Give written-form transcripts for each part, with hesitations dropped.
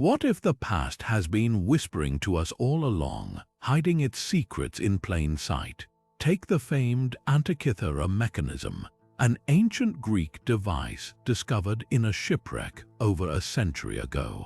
What if the past has been whispering to us all along, hiding its secrets in plain sight? Take the famed Antikythera mechanism, an ancient Greek device discovered in a shipwreck over a century ago.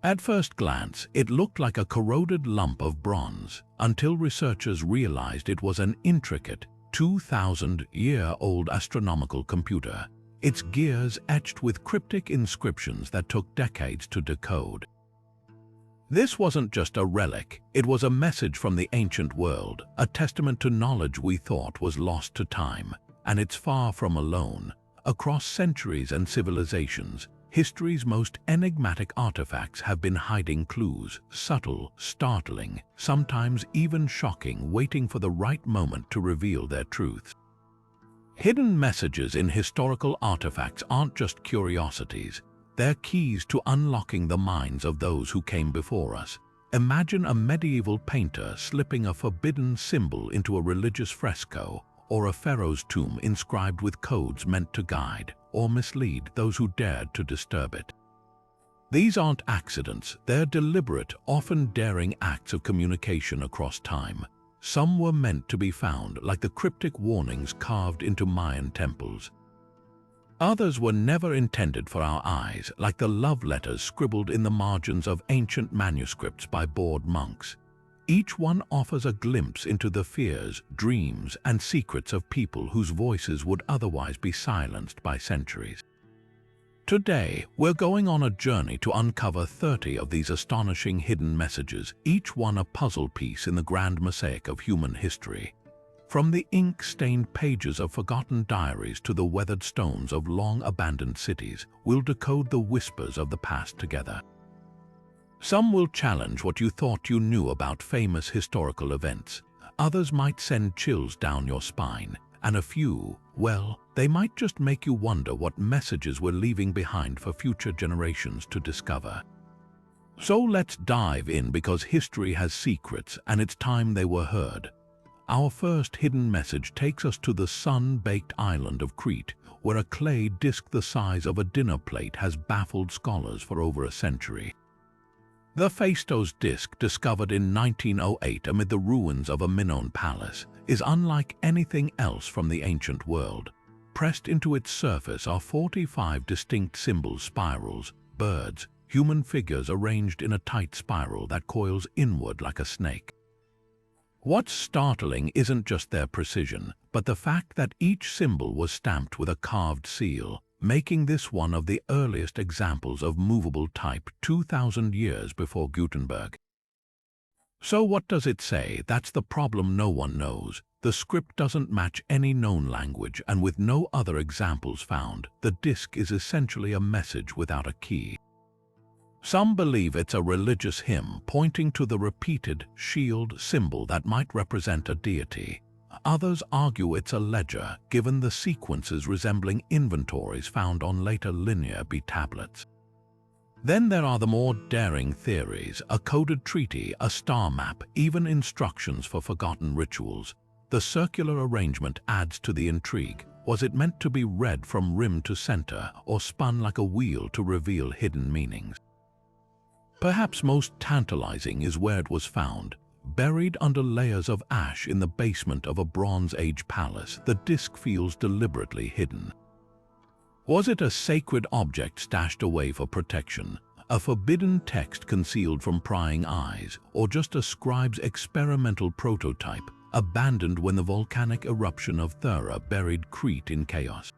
At first glance, it looked like a corroded lump of bronze, until researchers realized it was an intricate, 2,000-year-old astronomical computer, its gears etched with cryptic inscriptions that took decades to decode. This wasn't just a relic, it was a message from the ancient world, a testament to knowledge we thought was lost to time, and it's far from alone. Across centuries and civilizations, history's most enigmatic artifacts have been hiding clues, subtle, startling, sometimes even shocking, waiting for the right moment to reveal their truths. Hidden messages in historical artifacts aren't just curiosities, they're keys to unlocking the minds of those who came before us. Imagine a medieval painter slipping a forbidden symbol into a religious fresco, or a pharaoh's tomb inscribed with codes meant to guide or mislead those who dared to disturb it. These aren't accidents, they're deliberate, often daring acts of communication across time. Some were meant to be found, like the cryptic warnings carved into Mayan temples. Others were never intended for our eyes, like the love letters scribbled in the margins of ancient manuscripts by bored monks. Each one offers a glimpse into the fears, dreams, and secrets of people whose voices would otherwise be silenced by centuries. Today, we're going on a journey to uncover 30 of these astonishing hidden messages, each one a puzzle piece in the grand mosaic of human history. From the ink-stained pages of forgotten diaries to the weathered stones of long-abandoned cities, we'll decode the whispers of the past together. Some will challenge what you thought you knew about famous historical events. Others might send chills down your spine. And a few, well, they might just make you wonder what messages we're leaving behind for future generations to discover. So let's dive in, because history has secrets and it's time they were heard. Our first hidden message takes us to the sun-baked island of Crete, where a clay disc the size of a dinner plate has baffled scholars for over a century. The Phaistos Disc, discovered in 1908 amid the ruins of a Minoan palace, is unlike anything else from the ancient world. Pressed into its surface are 45 distinct symbol spirals, birds, human figures arranged in a tight spiral that coils inward like a snake. What's startling isn't just their precision, but the fact that each symbol was stamped with a carved seal, making this one of the earliest examples of movable type 2,000 years before Gutenberg. So what does it say? That's the problem no one knows. The script doesn't match any known language, and with no other examples found, the disc is essentially a message without a key. Some believe it's a religious hymn pointing to the repeated shield symbol that might represent a deity. Others argue it's a ledger, given the sequences resembling inventories found on later Linear B tablets. Then there are the more daring theories: a coded treaty, a star map, even instructions for forgotten rituals. The circular arrangement adds to the intrigue. Was it meant to be read from rim to center, or spun like a wheel to reveal hidden meanings? Perhaps most tantalizing is where it was found. Buried under layers of ash in the basement of a Bronze Age palace, the disc feels deliberately hidden. Was it a sacred object stashed away for protection, a forbidden text concealed from prying eyes, or just a scribe's experimental prototype, abandoned when the volcanic eruption of Thera buried Crete in chaos?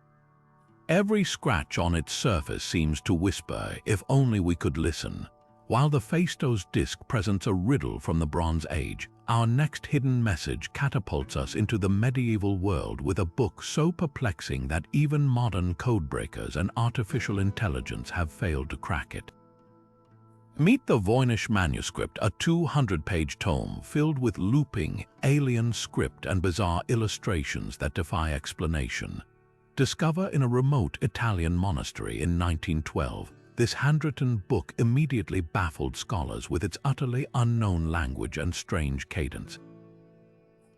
Every scratch on its surface seems to whisper, if only we could listen. While the Phaistos Disc presents a riddle from the Bronze Age, our next hidden message catapults us into the medieval world with a book so perplexing that even modern codebreakers and artificial intelligence have failed to crack it. Meet the Voynich Manuscript, a 200-page tome filled with looping, alien script and bizarre illustrations that defy explanation. Discovered in a remote Italian monastery in 1912, this handwritten book immediately baffled scholars with its utterly unknown language and strange cadence.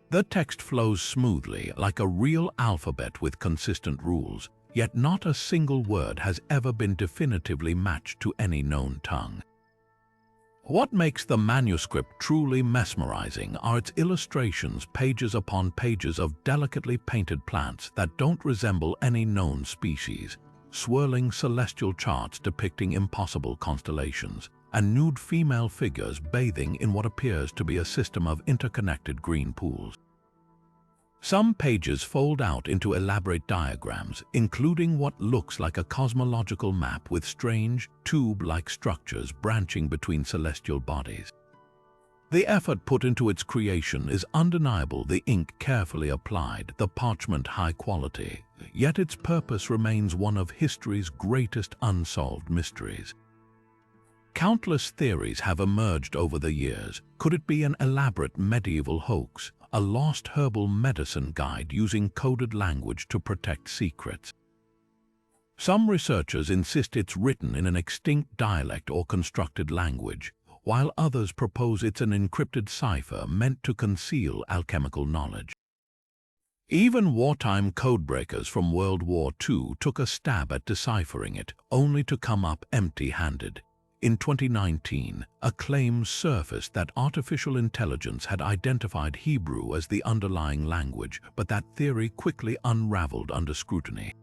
The text flows smoothly, like a real alphabet with consistent rules, yet not a single word has ever been definitively matched to any known tongue. What makes the manuscript truly mesmerizing are its illustrations, pages upon pages of delicately painted plants that don't resemble any known species, swirling celestial charts depicting impossible constellations, and nude female figures bathing in what appears to be a system of interconnected green pools. Some pages fold out into elaborate diagrams, including what looks like a cosmological map with strange, tube-like structures branching between celestial bodies. The effort put into its creation is undeniable, the ink carefully applied, the parchment high quality, yet its purpose remains one of history's greatest unsolved mysteries. Countless theories have emerged over the years. Could it be an elaborate medieval hoax, a lost herbal medicine guide using coded language to protect secrets? Some researchers insist it's written in an extinct dialect or constructed language, while others propose it's an encrypted cipher meant to conceal alchemical knowledge. Even wartime codebreakers from World War II took a stab at deciphering it, only to come up empty-handed. In 2019, a claim surfaced that artificial intelligence had identified Hebrew as the underlying language, but that theory quickly unraveled under scrutiny.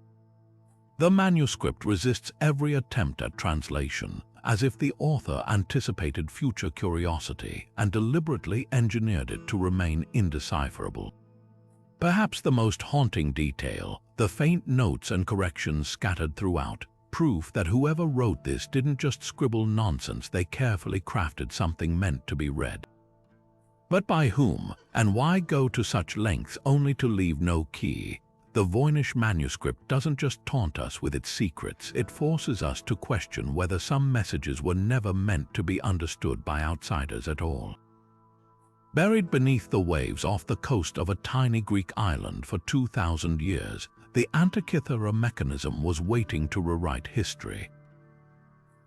The manuscript resists every attempt at translation, as if the author anticipated future curiosity and deliberately engineered it to remain indecipherable. Perhaps the most haunting detail, the faint notes and corrections scattered throughout, proof that whoever wrote this didn't just scribble nonsense, they carefully crafted something meant to be read. But by whom, and why go to such lengths only to leave no key? The Voynich Manuscript doesn't just taunt us with its secrets, it forces us to question whether some messages were never meant to be understood by outsiders at all. Buried beneath the waves off the coast of a tiny Greek island for 2,000 years, the Antikythera mechanism was waiting to rewrite history.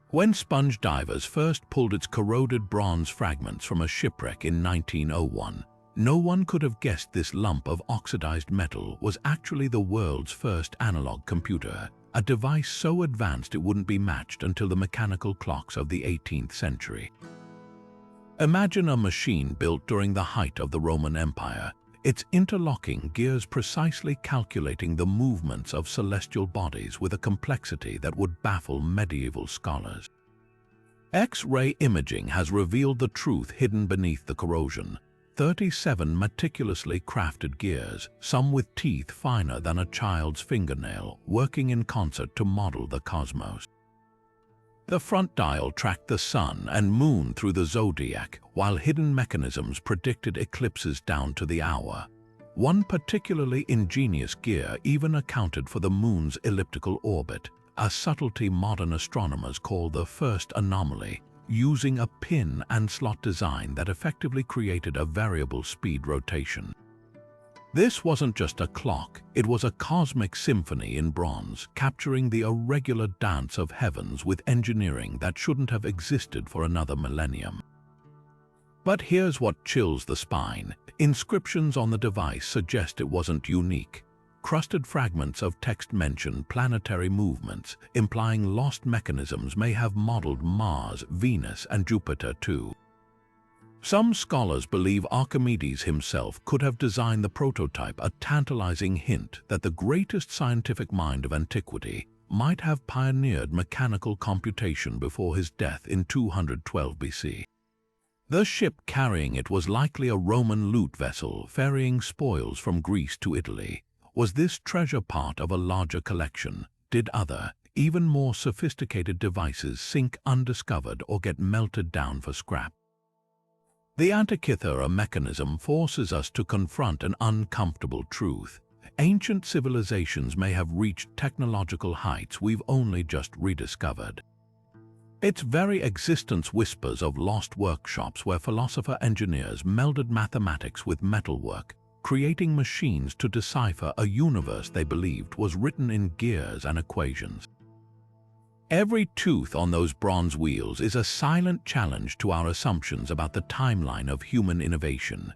When sponge divers first pulled its corroded bronze fragments from a shipwreck in 1901, no one could have guessed this lump of oxidized metal was actually the world's first analog computer, a device so advanced it wouldn't be matched until the mechanical clocks of the 18th century. Imagine a machine built during the height of the Roman Empire, its interlocking gears precisely calculating the movements of celestial bodies with a complexity that would baffle medieval scholars. X-ray imaging has revealed the truth hidden beneath the corrosion. 37 meticulously crafted gears, some with teeth finer than a child's fingernail, working in concert to model the cosmos. The front dial tracked the sun and moon through the zodiac, while hidden mechanisms predicted eclipses down to the hour. One particularly ingenious gear even accounted for the moon's elliptical orbit, a subtlety modern astronomers call the first anomaly, using a pin and slot design that effectively created a variable speed rotation. This wasn't just a clock, it was a cosmic symphony in bronze, capturing the irregular dance of heavens with engineering that shouldn't have existed for another millennium. But here's what chills the spine. Inscriptions on the device suggest it wasn't unique. Crusted fragments of text mention planetary movements, implying lost mechanisms may have modeled Mars, Venus, and Jupiter too. Some scholars believe Archimedes himself could have designed the prototype, a tantalizing hint that the greatest scientific mind of antiquity might have pioneered mechanical computation before his death in 212 BC. The ship carrying it was likely a Roman loot vessel ferrying spoils from Greece to Italy. Was this treasure part of a larger collection? Did other, even more sophisticated devices sink undiscovered or get melted down for scrap? The Antikythera mechanism forces us to confront an uncomfortable truth. Ancient civilizations may have reached technological heights we've only just rediscovered. Its very existence whispers of lost workshops where philosopher-engineers melded mathematics with metalwork, creating machines to decipher a universe they believed was written in gears and equations. Every tooth on those bronze wheels is a silent challenge to our assumptions about the timeline of human innovation.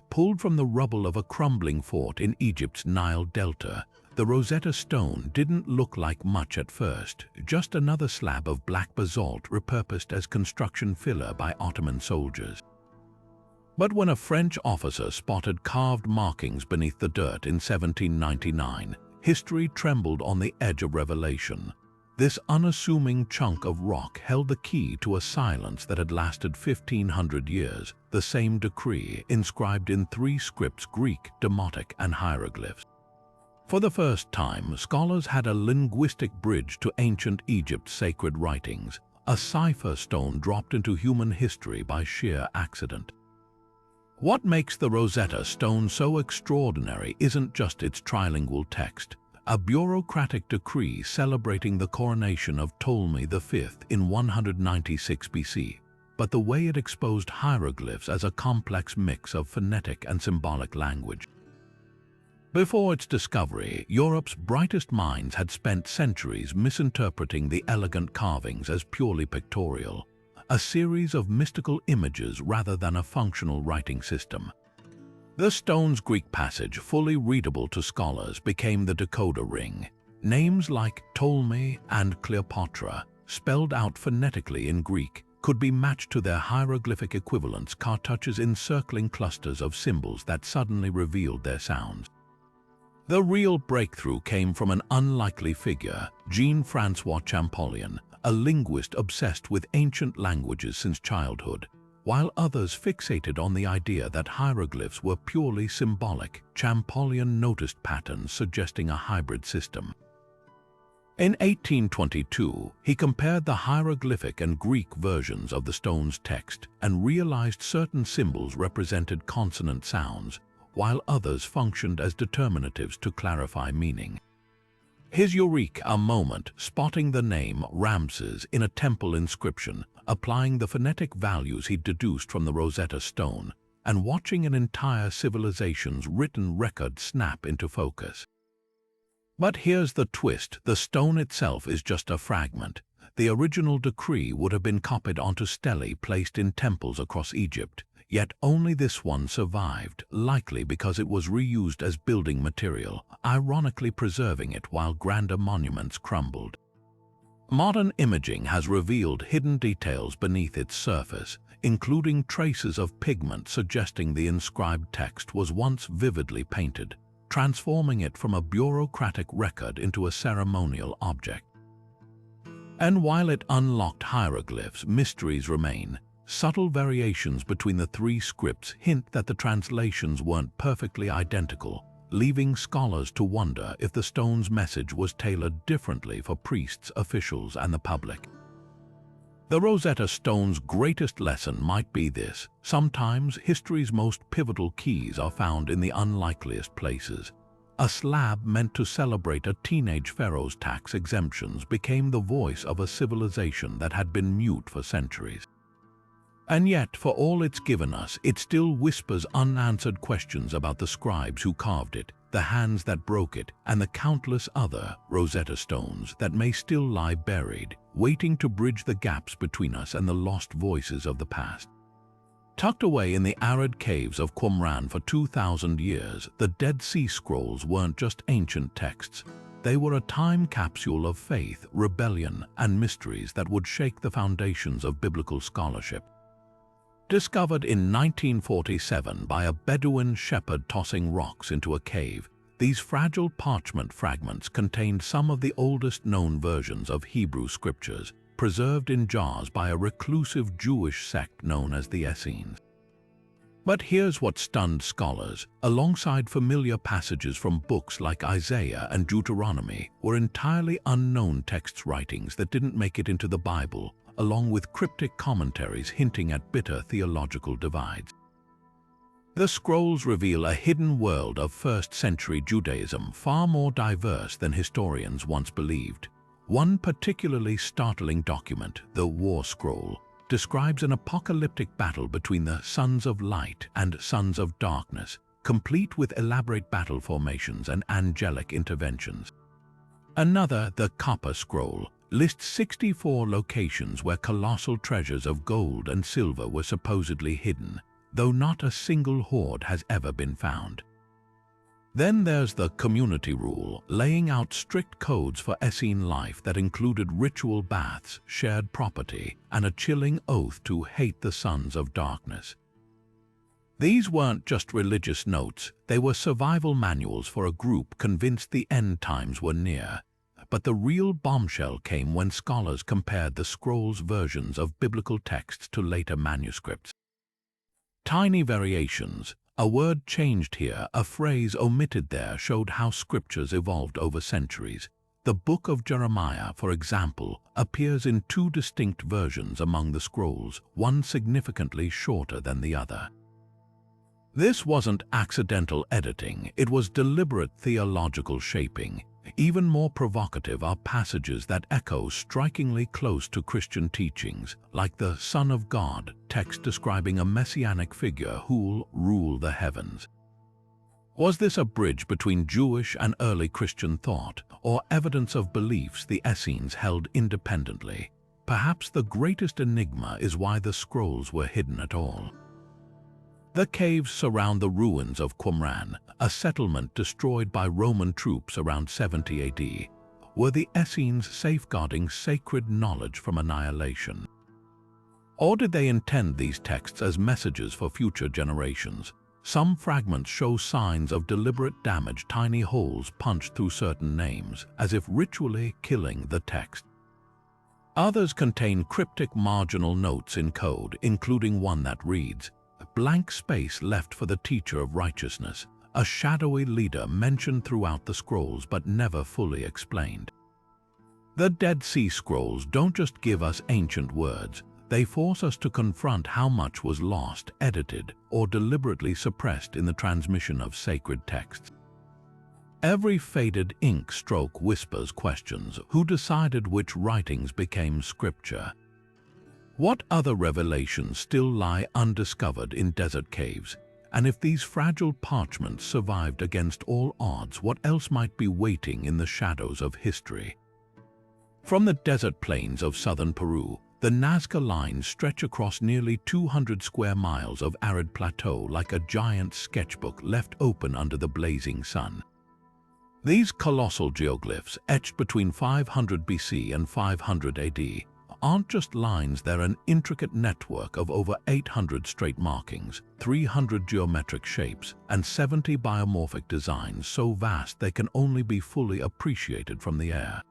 Pulled from the rubble of a crumbling fort in Egypt's Nile Delta, The Rosetta Stone didn't look like much at first, just another slab of black basalt repurposed as construction filler by Ottoman soldiers. But when a French officer spotted carved markings beneath the dirt in 1799, history trembled on the edge of revelation. This unassuming chunk of rock held the key to a silence that had lasted 1,500 years, the same decree inscribed in 3 scripts: Greek, Demotic, and hieroglyphs. For the first time, scholars had a linguistic bridge to ancient Egypt's sacred writings, a cipher stone dropped into human history by sheer accident. What makes the Rosetta Stone so extraordinary isn't just its trilingual text, a bureaucratic decree celebrating the coronation of Ptolemy V in 196 BC, but the way it exposed hieroglyphs as a complex mix of phonetic and symbolic language. Before its discovery, Europe's brightest minds had spent centuries misinterpreting the elegant carvings as purely pictorial, a series of mystical images rather than a functional writing system. The stone's Greek passage, fully readable to scholars, became the decoder ring. Names like Ptolemy and Cleopatra, spelled out phonetically in Greek, could be matched to their hieroglyphic equivalents, cartouches encircling clusters of symbols that suddenly revealed their sounds. The real breakthrough came from an unlikely figure, Jean-François Champollion, a linguist obsessed with ancient languages since childhood. While others fixated on the idea that hieroglyphs were purely symbolic, Champollion noticed patterns suggesting a hybrid system. In 1822, he compared the hieroglyphic and Greek versions of the stone's text and realized certain symbols represented consonant sounds, while others functioned as determinatives to clarify meaning. His eureka moment, spotting the name Ramses in a temple inscription, applying the phonetic values he'd deduced from the Rosetta Stone, and watching an entire civilization's written record snap into focus. But here's the twist: the stone itself is just a fragment. The original decree would have been copied onto stelae placed in temples across Egypt, yet only this one survived, likely because it was reused as building material, ironically preserving it while grander monuments crumbled. Modern imaging has revealed hidden details beneath its surface, including traces of pigment suggesting the inscribed text was once vividly painted, transforming it from a bureaucratic record into a ceremonial object. And while it unlocked hieroglyphs, mysteries remain. Subtle variations between the 3 scripts hint that the translations weren't perfectly identical, leaving scholars to wonder if the stone's message was tailored differently for priests, officials, and the public. The Rosetta Stone's greatest lesson might be this: sometimes history's most pivotal keys are found in the unlikeliest places. A slab meant to celebrate a teenage pharaoh's tax exemptions became the voice of a civilization that had been mute for centuries. And yet, for all it's given us, it still whispers unanswered questions about the scribes who carved it, the hands that broke it, and the countless other Rosetta Stones that may still lie buried, waiting to bridge the gaps between us and the lost voices of the past. Tucked away in the arid caves of Qumran for 2,000 years, the Dead Sea Scrolls weren't just ancient texts. They were a time capsule of faith, rebellion, and mysteries that would shake the foundations of biblical scholarship. Discovered in 1947 by a Bedouin shepherd tossing rocks into a cave, these fragile parchment fragments contained some of the oldest known versions of Hebrew scriptures, preserved in jars by a reclusive Jewish sect known as the Essenes. But here's what stunned scholars: alongside familiar passages from books like Isaiah and Deuteronomy were entirely unknown text writings that didn't make it into the Bible, along with cryptic commentaries hinting at bitter theological divides. The scrolls reveal a hidden world of first-century Judaism far more diverse than historians once believed. One particularly startling document, the War Scroll, describes an apocalyptic battle between the Sons of Light and Sons of Darkness, complete with elaborate battle formations and angelic interventions. Another, the Copper Scroll, lists 64 locations where colossal treasures of gold and silver were supposedly hidden, though not a single hoard has ever been found. Then there's the community rule, laying out strict codes for Essene life that included ritual baths, shared property, and a chilling oath to hate the sons of darkness. These weren't just religious notes, they were survival manuals for a group convinced the end times were near. But the real bombshell came when scholars compared the scrolls' versions of biblical texts to later manuscripts. Tiny variations, a word changed here, a phrase omitted there, showed how scriptures evolved over centuries. The Book of Jeremiah, for example, appears in two distinct versions among the scrolls, one significantly shorter than the other. This wasn't accidental editing, it was deliberate theological shaping. Even more provocative are passages that echo strikingly close to Christian teachings, like the Son of God text describing a messianic figure who'll rule the heavens. Was this a bridge between Jewish and early Christian thought, or evidence of beliefs the Essenes held independently? Perhaps the greatest enigma is why the scrolls were hidden at all. The caves surround the ruins of Qumran, a settlement destroyed by Roman troops around 70 AD. Were the Essenes safeguarding sacred knowledge from annihilation? Or did they intend these texts as messages for future generations? Some fragments show signs of deliberate damage, tiny holes punched through certain names, as if ritually killing the text. Others contain cryptic marginal notes in code, including one that reads, "Blank space left for the teacher of righteousness," a shadowy leader mentioned throughout the scrolls but never fully explained. The Dead Sea Scrolls don't just give us ancient words, they force us to confront how much was lost, edited, or deliberately suppressed in the transmission of sacred texts. Every faded ink stroke whispers questions: who decided which writings became scripture? What other revelations still lie undiscovered in desert caves? And if these fragile parchments survived against all odds, what else might be waiting in the shadows of history? From the desert plains of southern Peru, the Nazca lines stretch across nearly 200 square miles of arid plateau like a giant sketchbook left open under the blazing sun. These colossal geoglyphs, etched between 500 BC and 500 AD, aren't just lines, they're an intricate network of over 800 straight markings, 300 geometric shapes, and 70 biomorphic designs so vast they can only be fully appreciated from the air.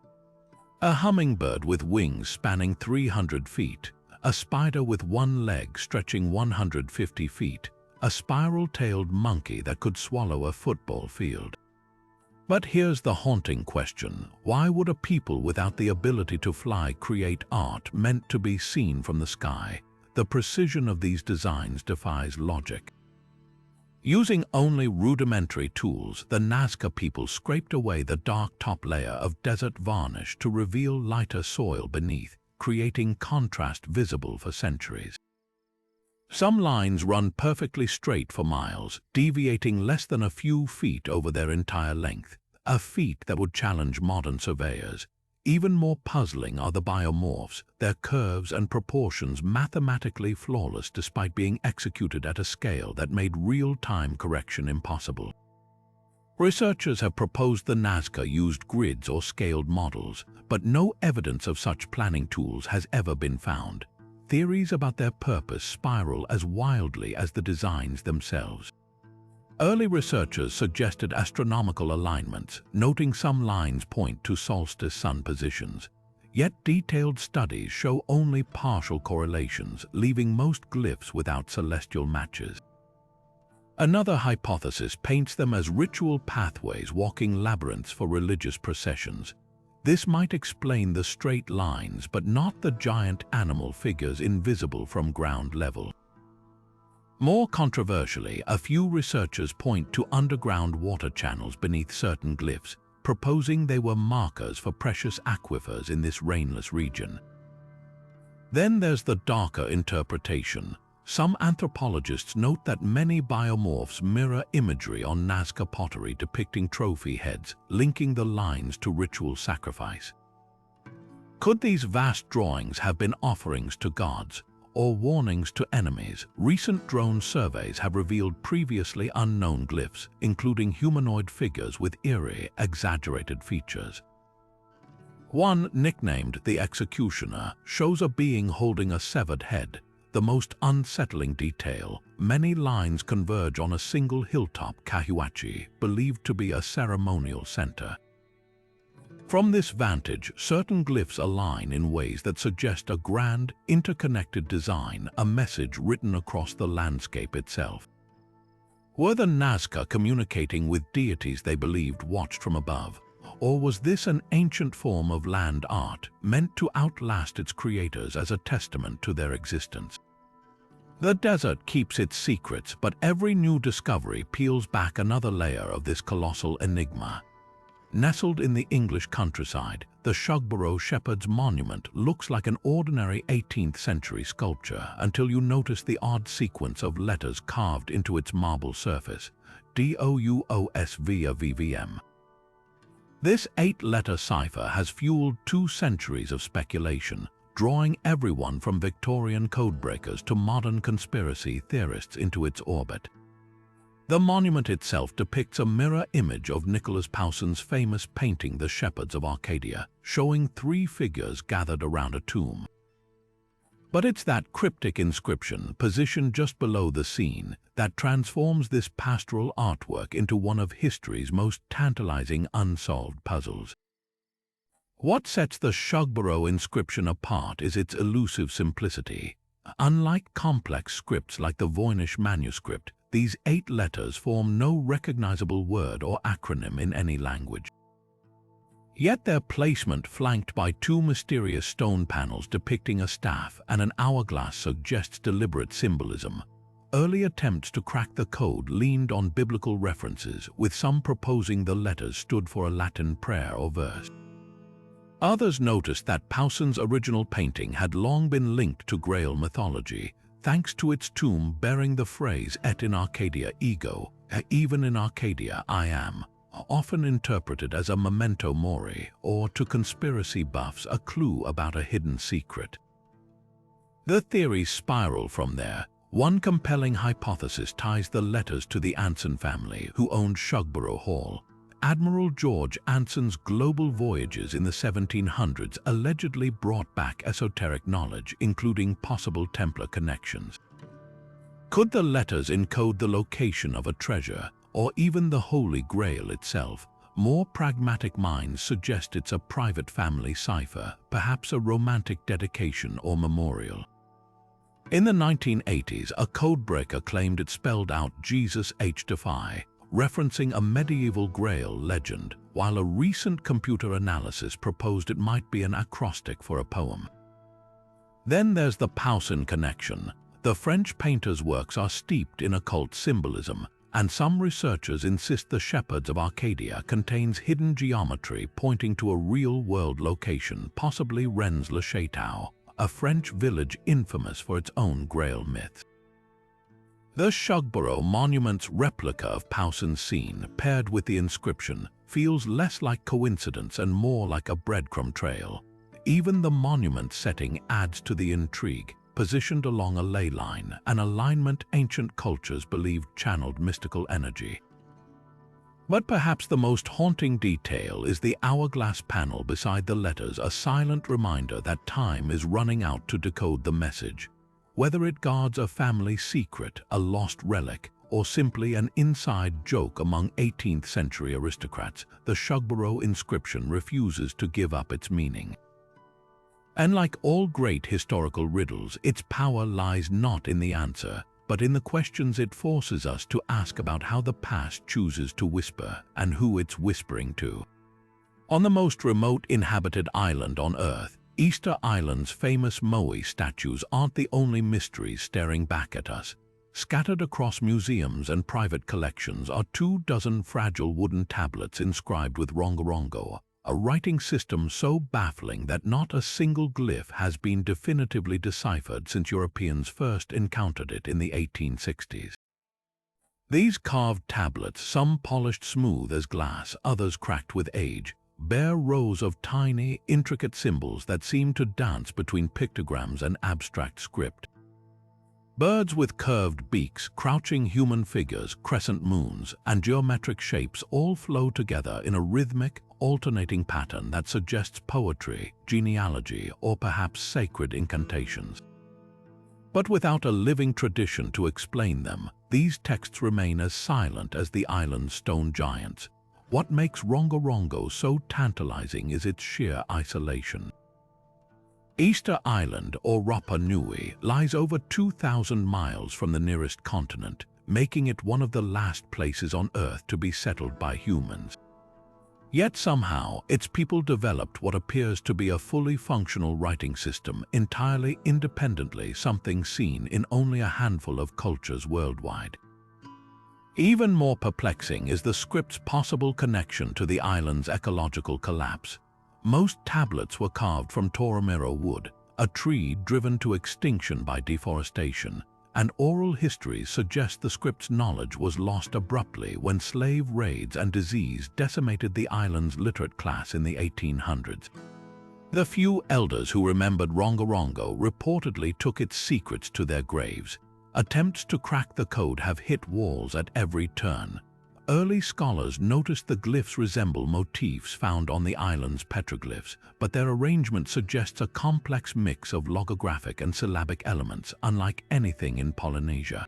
A hummingbird with wings spanning 300 feet, a spider with one leg stretching 150 feet, a spiral-tailed monkey that could swallow a football field. But here's the haunting question: why would a people without the ability to fly create art meant to be seen from the sky? The precision of these designs defies logic. Using only rudimentary tools, the Nazca people scraped away the dark top layer of desert varnish to reveal lighter soil beneath, creating contrast visible for centuries. Some lines run perfectly straight for miles, deviating less than a few feet over their entire length, a feat that would challenge modern surveyors. Even more puzzling are the biomorphs, their curves and proportions mathematically flawless despite being executed at a scale that made real-time correction impossible. Researchers have proposed the Nazca used grids or scaled models, but no evidence of such planning tools has ever been found. Theories about their purpose spiral as wildly as the designs themselves. Early researchers suggested astronomical alignments, noting some lines point to solstice sun positions. Yet detailed studies show only partial correlations, leaving most glyphs without celestial matches. Another hypothesis paints them as ritual pathways, walking labyrinths for religious processions. This might explain the straight lines, but not the giant animal figures invisible from ground level. More controversially, a few researchers point to underground water channels beneath certain glyphs, proposing they were markers for precious aquifers in this rainless region. Then there's the darker interpretation. Some anthropologists note that many biomorphs mirror imagery on Nazca pottery depicting trophy heads, linking the lines to ritual sacrifice. Could these vast drawings have been offerings to gods, or warnings to enemies. Recent drone surveys have revealed previously unknown glyphs, including humanoid figures with eerie, exaggerated features. One, nicknamed the Executioner, shows a being holding a severed head. The most unsettling detail: many lines converge on a single hilltop Kahuachi, believed to be a ceremonial center. From this vantage, certain glyphs align in ways that suggest a grand, interconnected design, a message written across the landscape itself. Were the Nazca communicating with deities they believed watched from above? Or was this an ancient form of land art, meant to outlast its creators as a testament to their existence? The desert keeps its secrets, but every new discovery peels back another layer of this colossal enigma. Nestled in the English countryside, the Shugborough Shepherd's Monument looks like an ordinary 18th century sculpture until you notice the odd sequence of letters carved into its marble surface: DOUOSVVM. This 8-letter cipher has fueled 2 centuries of speculation, drawing everyone from Victorian codebreakers to modern conspiracy theorists into its orbit. The monument itself depicts a mirror image of Nicholas Poussin's famous painting The Shepherds of Arcadia, showing 3 figures gathered around a tomb. But it's that cryptic inscription, positioned just below the scene, that transforms this pastoral artwork into one of history's most tantalizing unsolved puzzles. What sets the Shugborough inscription apart is its elusive simplicity. Unlike complex scripts like the Voynich Manuscript, these 8 letters form no recognizable word or acronym in any language. Yet their placement, flanked by 2 mysterious stone panels depicting a staff and an hourglass, suggests deliberate symbolism. Early attempts to crack the code leaned on biblical references, with some proposing the letters stood for a Latin prayer or verse. Others noticed that Poussin's original painting had long been linked to Grail mythology, thanks to its tomb bearing the phrase "Et in Arcadia ego," even in Arcadia I am, often interpreted as a memento mori, or to conspiracy buffs a clue about a hidden secret. The theories spiral from there. One compelling hypothesis ties the letters to the Anson family, who owned Shugborough Hall. Admiral George Anson's global voyages in the 1700s allegedly brought back esoteric knowledge, including possible Templar connections. Could the letters encode the location of a treasure, or even the Holy Grail itself? More pragmatic minds suggest it's a private family cipher, perhaps a romantic dedication or memorial. In the 1980s, a codebreaker claimed it spelled out Jesus H. Defy, referencing a medieval Grail legend, while a recent computer analysis proposed it might be an acrostic for a poem. Then there's the Poussin connection. The French painter's works are steeped in occult symbolism, and some researchers insist the Shepherds of Arcadia contains hidden geometry pointing to a real-world location, possibly Rennes-le-Château, a French village infamous for its own Grail myths. The Shugborough Monument's replica of Poussin's scene, paired with the inscription, feels less like coincidence and more like a breadcrumb trail. Even the monument setting adds to the intrigue, positioned along a ley line, an alignment ancient cultures believed channeled mystical energy. But perhaps the most haunting detail is the hourglass panel beside the letters, a silent reminder that time is running out to decode the message. Whether it guards a family secret, a lost relic, or simply an inside joke among 18th century aristocrats, the Shugborough inscription refuses to give up its meaning. And like all great historical riddles, its power lies not in the answer, but in the questions it forces us to ask about how the past chooses to whisper and who it's whispering to. On the most remote inhabited island on Earth, Easter Island's famous Moai statues aren't the only mysteries staring back at us. Scattered across museums and private collections are 24 fragile wooden tablets inscribed with Rongorongo, a writing system so baffling that not a single glyph has been definitively deciphered since Europeans first encountered it in the 1860s. These carved tablets, some polished smooth as glass, others cracked with age, bear rows of tiny, intricate symbols that seem to dance between pictograms and abstract script. Birds with curved beaks, crouching human figures, crescent moons, and geometric shapes all flow together in a rhythmic, alternating pattern that suggests poetry, genealogy, or perhaps sacred incantations. But without a living tradition to explain them, these texts remain as silent as the island's stone giants. What makes Rongorongo so tantalizing is its sheer isolation. Easter Island, or Rapa Nui, lies over 2,000 miles from the nearest continent, making it one of the last places on Earth to be settled by humans. Yet somehow, its people developed what appears to be a fully functional writing system entirely independently, something seen in only a handful of cultures worldwide. Even more perplexing is the script's possible connection to the island's ecological collapse. Most tablets were carved from Toromiro wood, a tree driven to extinction by deforestation, and oral histories suggest the script's knowledge was lost abruptly when slave raids and disease decimated the island's literate class in the 1800s. The few elders who remembered Rongorongo reportedly took its secrets to their graves. Attempts to crack the code have hit walls at every turn. Early scholars noticed the glyphs resemble motifs found on the island's petroglyphs, but their arrangement suggests a complex mix of logographic and syllabic elements, unlike anything in Polynesia.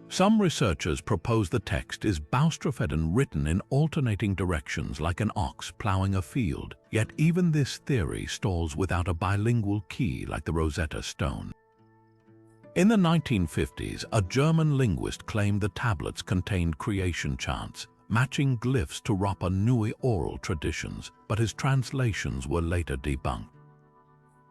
Some researchers propose the text is Boustrophedon written in alternating directions like an ox plowing a field, yet even this theory stalls without a bilingual key like the Rosetta Stone. In the 1950s, a German linguist claimed the tablets contained creation chants, matching glyphs to Rapa Nui oral traditions, but his translations were later debunked.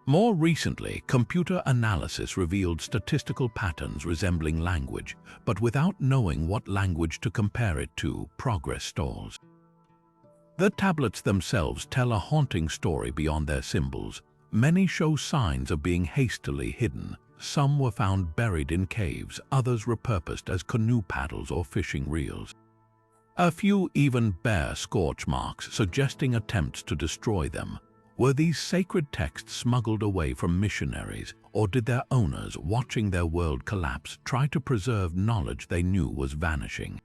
More recently, computer analysis revealed statistical patterns resembling language, but without knowing what language to compare it to, progress stalls. The tablets themselves tell a haunting story beyond their symbols. Many show signs of being hastily hidden. Some were found buried in caves, others repurposed as canoe paddles or fishing reels. A few even bear scorch marks, suggesting attempts to destroy them. Were these sacred texts smuggled away from missionaries, or did their owners, watching their world collapse, try to preserve knowledge they knew was vanishing?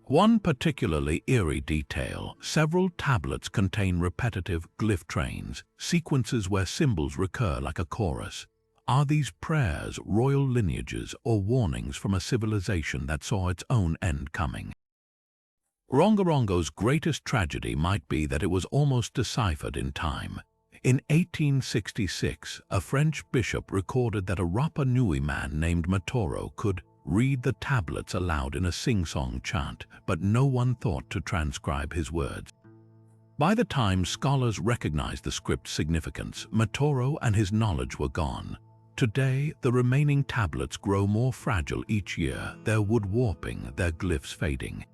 One particularly eerie detail: several tablets contain repetitive glyph trains, sequences where symbols recur like a chorus. Are these prayers, royal lineages, or warnings from a civilization that saw its own end coming? Rongorongo's greatest tragedy might be that it was almost deciphered in time. In 1866, a French bishop recorded that a Rapa Nui man named Matoro could read the tablets aloud in a sing-song chant, but no one thought to transcribe his words. By the time scholars recognized the script's significance, Matoro and his knowledge were gone. Today, the remaining tablets grow more fragile each year, their wood warping, their glyphs fading.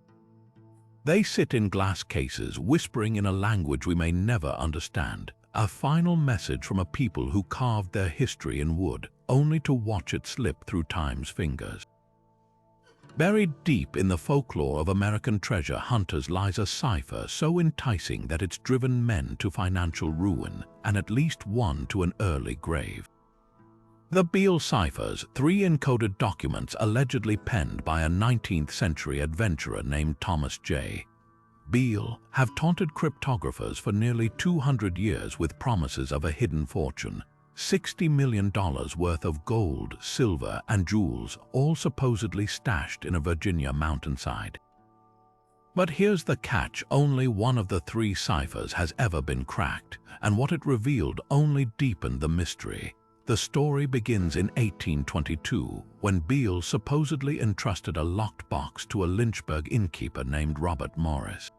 They sit in glass cases, whispering in a language we may never understand, a final message from a people who carved their history in wood, only to watch it slip through time's fingers. Buried deep in the folklore of American treasure hunters lies a cipher so enticing that it's driven men to financial ruin, and at least one to an early grave. The Beale Ciphers, 3 encoded documents allegedly penned by a 19th-century adventurer named Thomas J. Beale, have taunted cryptographers for nearly 200 years with promises of a hidden fortune, $60 million worth of gold, silver, and jewels, all supposedly stashed in a Virginia mountainside. But here's the catch: only one of the 3 ciphers has ever been cracked, and what it revealed only deepened the mystery. The story begins in 1822, when Beale supposedly entrusted a locked box to a Lynchburg innkeeper named Robert Morris.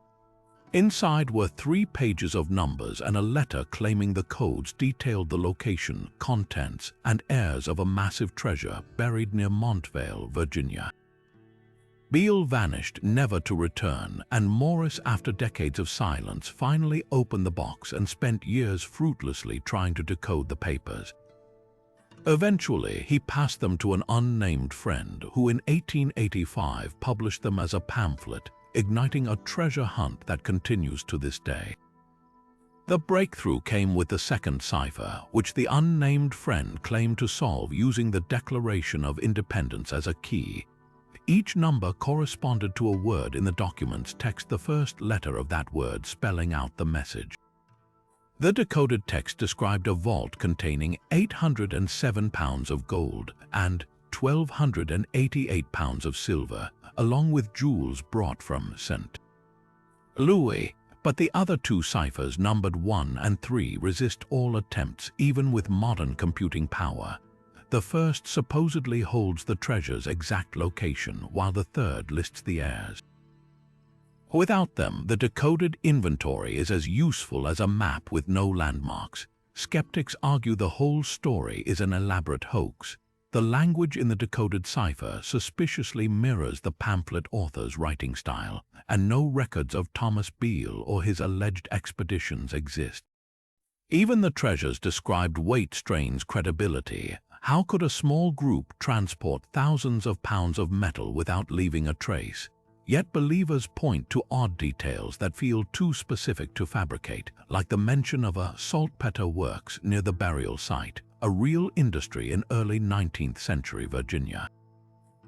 Inside were 3 pages of numbers, and a letter claiming the codes detailed the location, contents, and heirs of a massive treasure buried near Montvale, Virginia. Beale vanished, never to return, and Morris, after decades of silence, finally opened the box and spent years fruitlessly trying to decode the papers. Eventually, he passed them to an unnamed friend who in 1885 published them as a pamphlet, igniting a treasure hunt that continues to this day. The breakthrough came with the second cipher, which the unnamed friend claimed to solve using the Declaration of Independence as a key. Each number corresponded to a word in the document's text, the first letter of that word spelling out the message. The decoded text described a vault containing 807 pounds of gold and 1,288 pounds of silver, along with jewels brought from St. Louis. But the other two ciphers, numbered 1 and 3, resist all attempts, even with modern computing power. The first supposedly holds the treasure's exact location, while the third lists the heirs. Without them, the decoded inventory is as useful as a map with no landmarks. Skeptics argue the whole story is an elaborate hoax. The language in the decoded cipher suspiciously mirrors the pamphlet author's writing style, and no records of Thomas Beale or his alleged expeditions exist. Even the treasure's described weight strains credibility. How could a small group transport thousands of pounds of metal without leaving a trace? Yet believers point to odd details that feel too specific to fabricate, like the mention of a saltpeter works near the burial site, a real industry in early 19th century Virginia.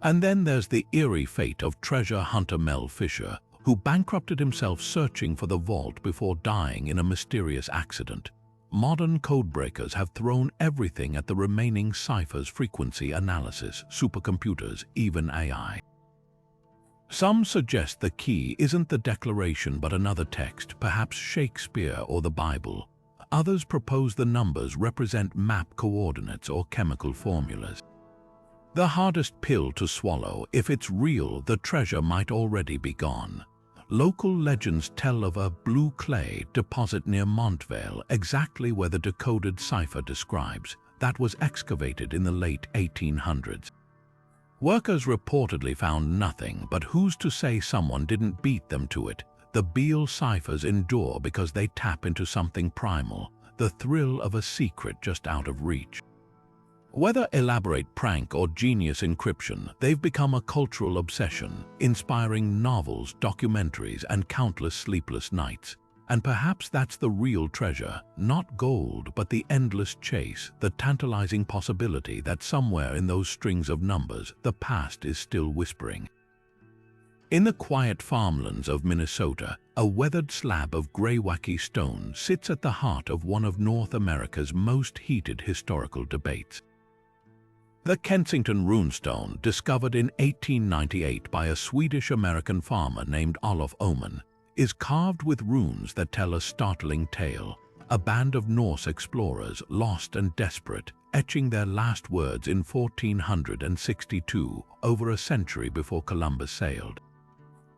And then there's the eerie fate of treasure hunter Mel Fisher, who bankrupted himself searching for the vault before dying in a mysterious accident. Modern codebreakers have thrown everything at the remaining ciphers: frequency analysis, supercomputers, even AI. Some suggest the key isn't the Declaration but another text, perhaps Shakespeare or the Bible. Others propose the numbers represent map coordinates or chemical formulas. The hardest pill to swallow: if it's real, the treasure might already be gone. Local legends tell of a blue clay deposit near Montvale, exactly where the decoded cipher describes, that was excavated in the late 1800s. Workers reportedly found nothing, but who's to say someone didn't beat them to it? The Beale Ciphers endure because they tap into something primal, the thrill of a secret just out of reach. Whether elaborate prank or genius encryption, they've become a cultural obsession, inspiring novels, documentaries, and countless sleepless nights. And perhaps that's the real treasure, not gold, but the endless chase, the tantalizing possibility that somewhere in those strings of numbers, the past is still whispering. In the quiet farmlands of Minnesota, a weathered slab of Greywacke stone sits at the heart of one of North America's most heated historical debates. The Kensington runestone, discovered in 1898 by a Swedish-American farmer named Olof Oman, is carved with runes that tell a startling tale. A band of Norse explorers, lost and desperate, etching their last words in 1462, over a century before Columbus sailed.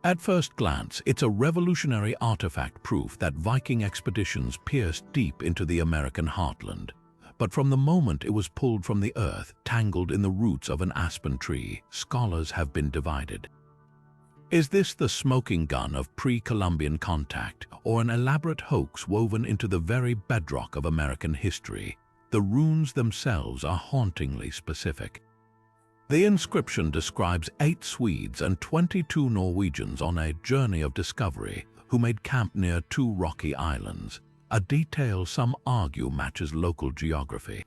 At first glance, it's a revolutionary artifact, proof that Viking expeditions pierced deep into the American heartland. But from the moment it was pulled from the earth, tangled in the roots of an aspen tree, scholars have been divided. Is this the smoking gun of pre-Columbian contact, or an elaborate hoax woven into the very bedrock of American history? The runes themselves are hauntingly specific. The inscription describes 8 Swedes and 22 Norwegians on a journey of discovery who made camp near 2 rocky islands, a detail some argue matches local geography.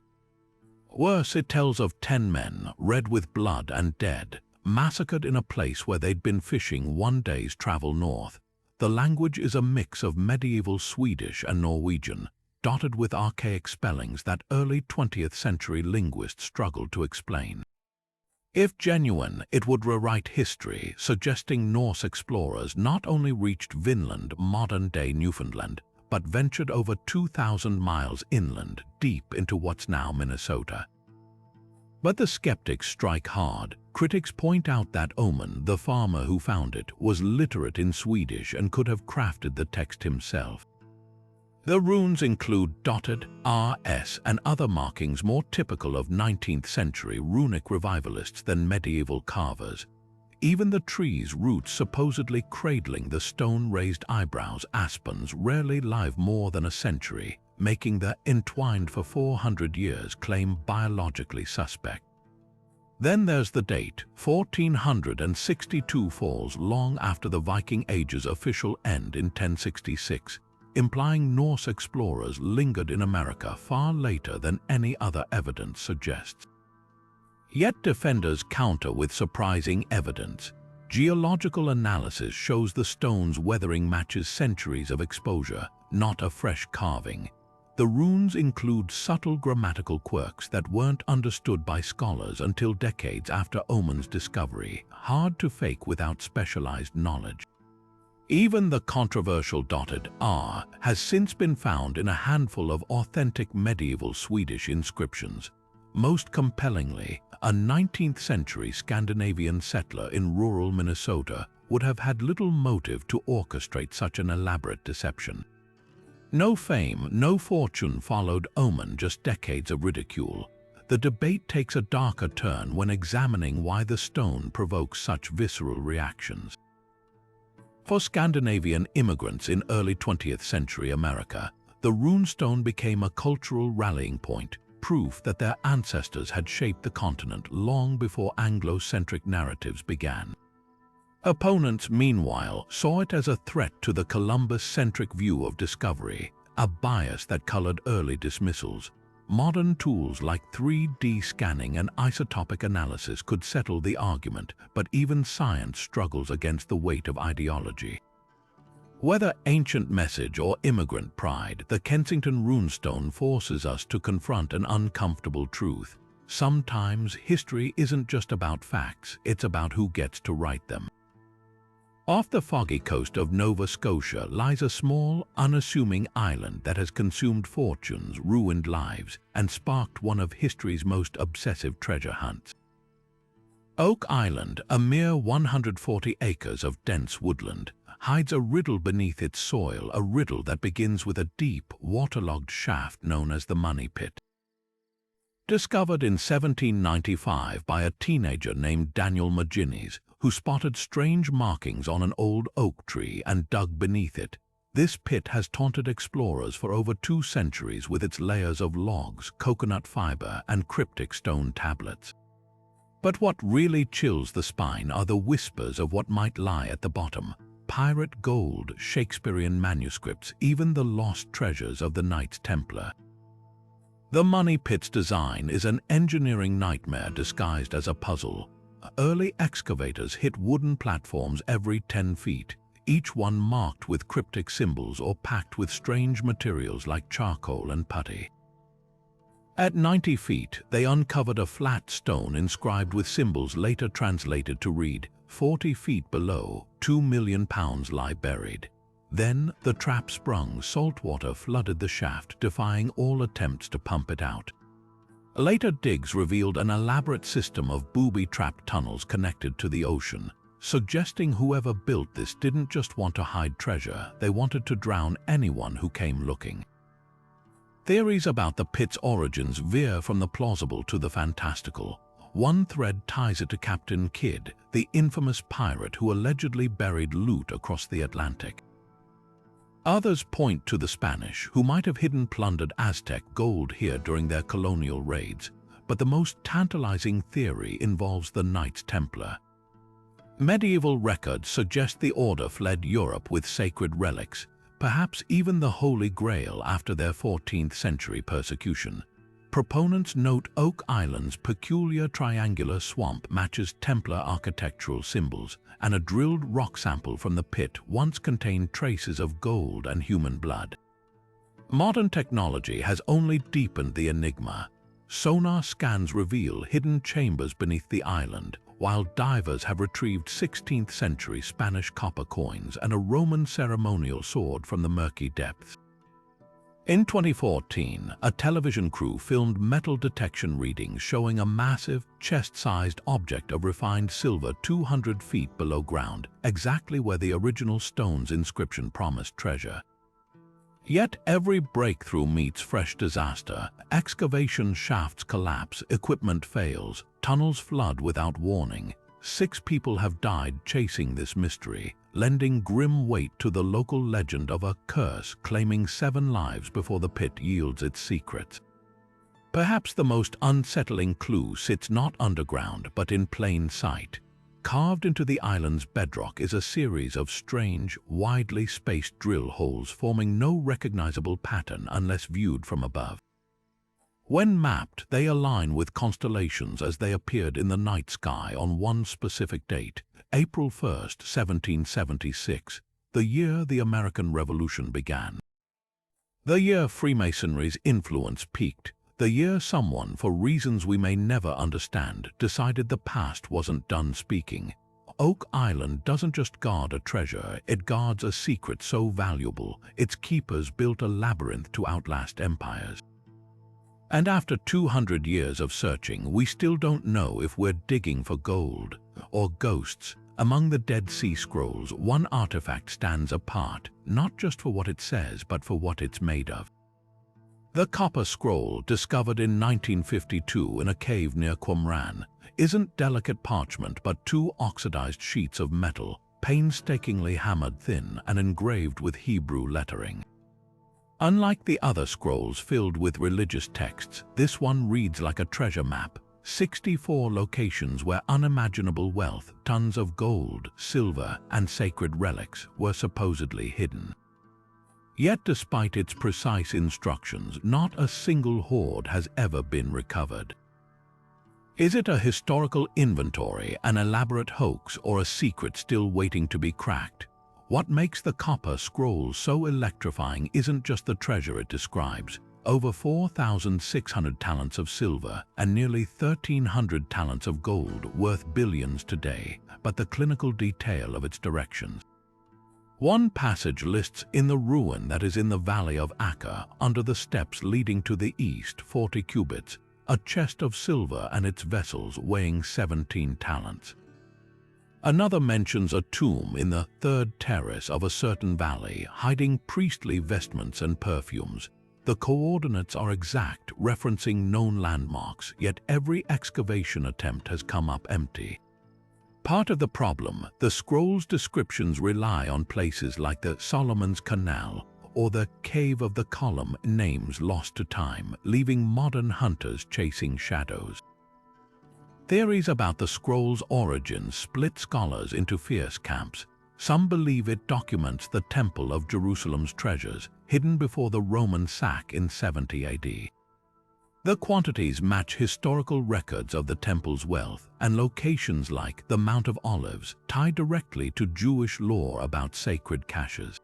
Worse, it tells of 10 men, red with blood and dead, massacred in a place where they'd been fishing 1 day's travel north. The language is a mix of medieval Swedish and Norwegian, dotted with archaic spellings that early 20th century linguists struggled to explain. If genuine, it would rewrite history, suggesting Norse explorers not only reached Vinland, modern-day Newfoundland, but ventured over 2,000 miles inland, deep into what's now Minnesota. But the skeptics strike hard. Critics point out that Oman, the farmer who found it, was literate in Swedish and could have crafted the text himself. The runes include dotted, RS, and other markings more typical of 19th century runic revivalists than medieval carvers. Even the tree's roots supposedly cradling the stone-raised eyebrows, aspens, rarely live more than a century, making the entwined for 400 years claim biologically suspect. Then there's the date. 1462 falls long after the Viking Age's official end in 1066. implying Norse explorers lingered in America far later than any other evidence suggests. Yet defenders counter with surprising evidence. Geological analysis shows the stone's weathering matches centuries of exposure, not a fresh carving. The runes include subtle grammatical quirks that weren't understood by scholars until decades after Oman's discovery, hard to fake without specialized knowledge. Even the controversial dotted R has since been found in a handful of authentic medieval Swedish inscriptions. Most compellingly, a 19th-century Scandinavian settler in rural Minnesota would have had little motive to orchestrate such an elaborate deception. No fame, no fortune followed Oman, just decades of ridicule. The debate takes a darker turn when examining why the stone provokes such visceral reactions. For Scandinavian immigrants in early 20th century America, the runestone became a cultural rallying point, proof that their ancestors had shaped the continent long before Anglo-centric narratives began. Opponents, meanwhile, saw it as a threat to the Columbus-centric view of discovery, a bias that colored early dismissals. Modern tools like 3D scanning and isotopic analysis could settle the argument, but even science struggles against the weight of ideology. Whether ancient message or immigrant pride, the Kensington runestone forces us to confront an uncomfortable truth. Sometimes history isn't just about facts, it's about who gets to write them. Off the foggy coast of Nova Scotia lies a small, unassuming island that has consumed fortunes, ruined lives, and sparked one of history's most obsessive treasure hunts. Oak Island, a mere 140 acres of dense woodland, hides a riddle beneath its soil, a riddle that begins with a deep, waterlogged shaft known as the Money Pit. Discovered in 1795 by a teenager named Daniel McGinnis, who spotted strange markings on an old oak tree and dug beneath it. This pit has taunted explorers for over 2 centuries with its layers of logs, coconut fiber, and cryptic stone tablets. But what really chills the spine are the whispers of what might lie at the bottom. Pirate gold, Shakespearean manuscripts, even the lost treasures of the Knights Templar. The Money Pit's design is an engineering nightmare disguised as a puzzle. Early excavators hit wooden platforms every 10 feet, each one marked with cryptic symbols or packed with strange materials like charcoal and putty. At 90 feet, they uncovered a flat stone inscribed with symbols later translated to read, 40 feet below, 2 million pounds lie buried. Then the trap sprung, salt water flooded the shaft, defying all attempts to pump it out. Later digs revealed an elaborate system of booby-trap tunnels connected to the ocean, suggesting whoever built this didn't just want to hide treasure, they wanted to drown anyone who came looking. Theories about the pit's origins veer from the plausible to the fantastical. One thread ties it to Captain Kidd, the infamous pirate who allegedly buried loot across the Atlantic. Others point to the Spanish, who might have hidden plundered Aztec gold here during their colonial raids, but the most tantalizing theory involves the Knights Templar. Medieval records suggest the order fled Europe with sacred relics, perhaps even the Holy Grail after their 14th century persecution. Proponents note Oak Island's peculiar triangular swamp matches Templar architectural symbols, and a drilled rock sample from the pit once contained traces of gold and human blood. Modern technology has only deepened the enigma. Sonar scans reveal hidden chambers beneath the island, while divers have retrieved 16th century Spanish copper coins and a Roman ceremonial sword from the murky depths. In 2014, a television crew filmed metal detection readings showing a massive, chest-sized object of refined silver 200 feet below ground, exactly where the original stone's inscription promised treasure. Yet every breakthrough meets fresh disaster. Excavation shafts collapse, equipment fails, tunnels flood without warning. 6 people have died chasing this mystery, lending grim weight to the local legend of a curse claiming 7 lives before the pit yields its secrets. Perhaps the most unsettling clue sits not underground but in plain sight. Carved into the island's bedrock is a series of strange, widely spaced drill holes forming no recognizable pattern unless viewed from above. When mapped, they align with constellations as they appeared in the night sky on one specific date, April 1st, 1776, the year the American Revolution began. The year Freemasonry's influence peaked, the year someone, for reasons we may never understand, decided the past wasn't done speaking. Oak Island doesn't just guard a treasure, it guards a secret so valuable, its keepers built a labyrinth to outlast empires. And after 200 years of searching, we still don't know if we're digging for gold or ghosts. Among the Dead Sea Scrolls, one artifact stands apart, not just for what it says, but for what it's made of. The copper scroll, discovered in 1952 in a cave near Qumran, isn't delicate parchment but two oxidized sheets of metal, painstakingly hammered thin and engraved with Hebrew lettering. Unlike the other scrolls filled with religious texts, this one reads like a treasure map. 64 locations where unimaginable wealth, tons of gold, silver, and sacred relics were supposedly hidden. Yet despite its precise instructions, not a single hoard has ever been recovered. Is it a historical inventory, an elaborate hoax, or a secret still waiting to be cracked? What makes the copper scroll so electrifying isn't just the treasure it describes. Over 4,600 talents of silver and nearly 1,300 talents of gold worth billions today, but the clinical detail of its directions. One passage lists in the ruin that is in the valley of Acca, under the steps leading to the east 40 cubits, a chest of silver and its vessels weighing 17 talents. Another mentions a tomb in the third terrace of a certain valley, hiding priestly vestments and perfumes. The coordinates are exact, referencing known landmarks, yet every excavation attempt has come up empty. Part of the problem, the scroll's descriptions rely on places like the Solomon's Canal or the Cave of the Column, names lost to time, leaving modern hunters chasing shadows. Theories about the scroll's origins split scholars into fierce camps. Some believe it documents the Temple of Jerusalem's treasures, hidden before the Roman sack in 70 AD. The quantities match historical records of the temple's wealth, and locations like the Mount of Olives tie directly to Jewish lore about sacred caches.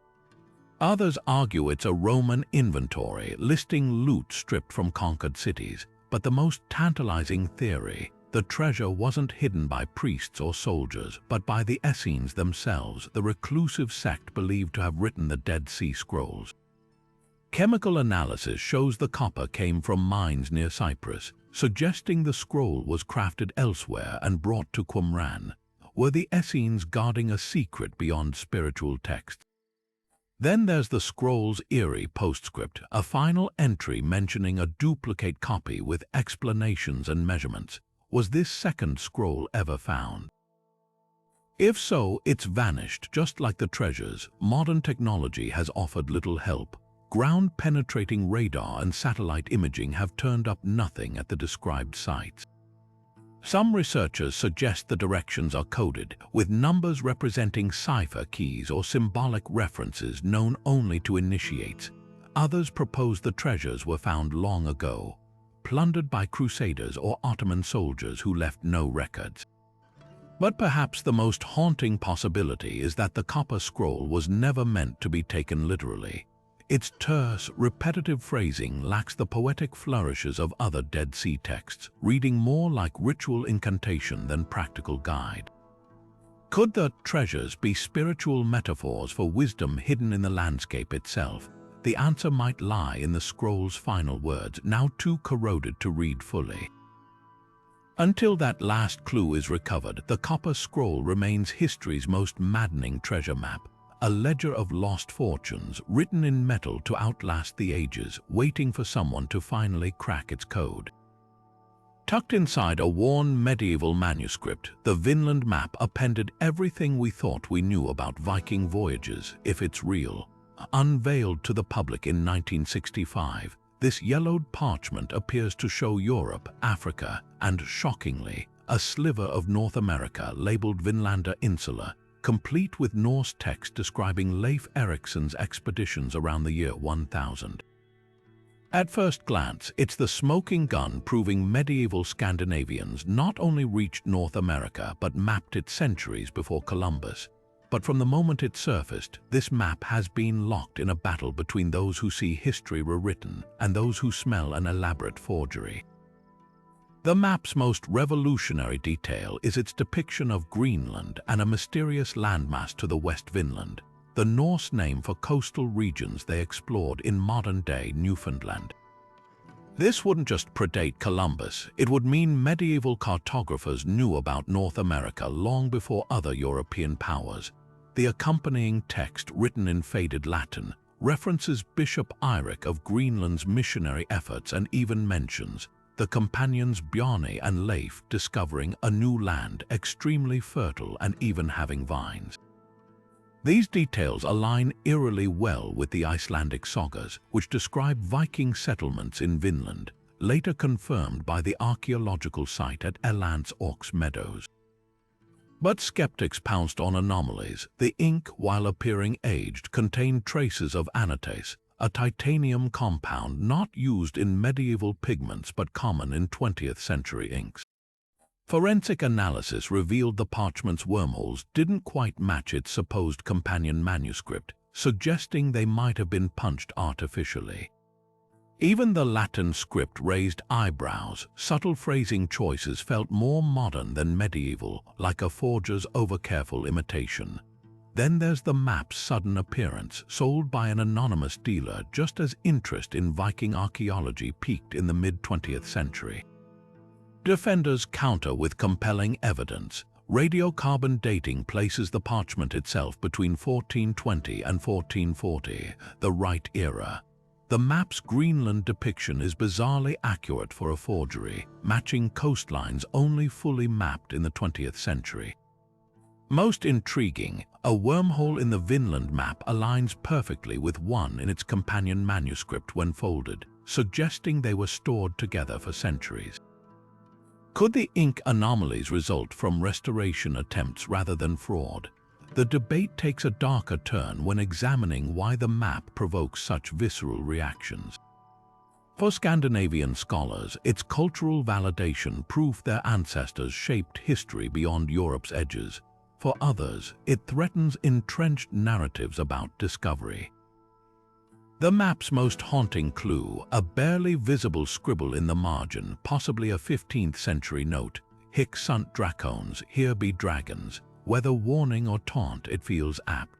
Others argue it's a Roman inventory, listing loot stripped from conquered cities, but the most tantalizing theory, the treasure wasn't hidden by priests or soldiers, but by the Essenes themselves, the reclusive sect believed to have written the Dead Sea Scrolls. Chemical analysis shows the copper came from mines near Cyprus, suggesting the scroll was crafted elsewhere and brought to Qumran. Were the Essenes guarding a secret beyond spiritual texts? Then there's the scroll's eerie postscript, a final entry mentioning a duplicate copy with explanations and measurements. Was this second scroll ever found? If so, it's vanished, just like the treasures. Modern technology has offered little help. Ground-penetrating radar and satellite imaging have turned up nothing at the described sites. Some researchers suggest the directions are coded, with numbers representing cipher keys or symbolic references known only to initiates. Others propose the treasures were found long ago, plundered by crusaders or Ottoman soldiers who left no records. But perhaps the most haunting possibility is that the copper scroll was never meant to be taken literally. Its terse, repetitive phrasing lacks the poetic flourishes of other Dead Sea texts, reading more like ritual incantation than practical guide. Could the treasures be spiritual metaphors for wisdom hidden in the landscape itself? The answer might lie in the scroll's final words, now too corroded to read fully. Until that last clue is recovered, the copper scroll remains history's most maddening treasure map. A ledger of lost fortunes, written in metal to outlast the ages, waiting for someone to finally crack its code. Tucked inside a worn medieval manuscript, the Vinland map appended everything we thought we knew about Viking voyages, if it's real. Unveiled to the public in 1965, this yellowed parchment appears to show Europe, Africa, and, shockingly, a sliver of North America labeled Vinlanda Insula, complete with Norse text describing Leif Erikson's expeditions around the year 1000. At first glance, it's the smoking gun proving medieval Scandinavians not only reached North America but mapped it centuries before Columbus. But from the moment it surfaced, this map has been locked in a battle between those who see history rewritten and those who smell an elaborate forgery. The map's most revolutionary detail is its depiction of Greenland and a mysterious landmass to the west Vinland, the Norse name for coastal regions they explored in modern-day Newfoundland. This wouldn't just predate Columbus, it would mean medieval cartographers knew about North America long before other European powers. The accompanying text, written in faded Latin, references Bishop Eirik of Greenland's missionary efforts and even mentions the companions Bjarni and Leif discovering a new land extremely fertile and even having vines. These details align eerily well with the Icelandic sagas, which describe Viking settlements in Vinland, later confirmed by the archaeological site at Elant's Orks Meadows. But skeptics pounced on anomalies. The ink, while appearing aged, contained traces of anatase, a titanium compound not used in medieval pigments but common in 20th century inks. Forensic analysis revealed the parchment's wormholes didn't quite match its supposed companion manuscript, suggesting they might have been punched artificially. Even the Latin script raised eyebrows. Subtle phrasing choices felt more modern than medieval, like a forger's overcareful imitation. Then there's the map's sudden appearance, sold by an anonymous dealer just as interest in Viking archaeology peaked in the mid-20th century. Defenders counter with compelling evidence. Radiocarbon dating places the parchment itself between 1420 and 1440, the right era. The map's Greenland depiction is bizarrely accurate for a forgery, matching coastlines only fully mapped in the 20th century. Most intriguing, a wormhole in the Vinland map aligns perfectly with one in its companion manuscript when folded, suggesting they were stored together for centuries. Could the ink anomalies result from restoration attempts rather than fraud? The debate takes a darker turn when examining why the map provokes such visceral reactions. For Scandinavian scholars, its cultural validation, proof their ancestors shaped history beyond Europe's edges. For others, it threatens entrenched narratives about discovery. The map's most haunting clue, a barely visible scribble in the margin, possibly a 15th century note, Hic sunt dracones, here be dragons. Whether warning or taunt, it feels apt.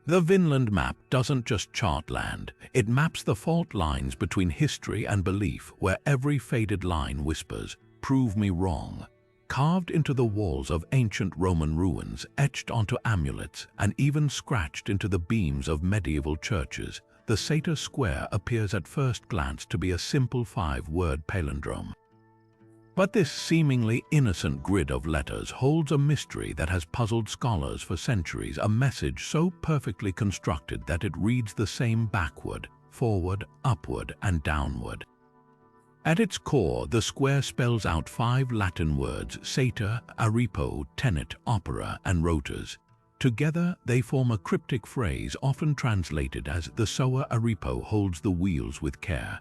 The Vinland map doesn't just chart land, it maps the fault lines between history and belief, where every faded line whispers, "Prove me wrong." Carved into the walls of ancient Roman ruins, etched onto amulets, and even scratched into the beams of medieval churches, the Satyr Square appears at first glance to be a simple 5-word palindrome. But this seemingly innocent grid of letters holds a mystery that has puzzled scholars for centuries, a message so perfectly constructed that it reads the same backward, forward, upward, and downward. At its core, the square spells out 5 Latin words: satyr, aripo, tenet, opera, and rotors. Together, they form a cryptic phrase often translated as "the sower aripo holds the wheels with care."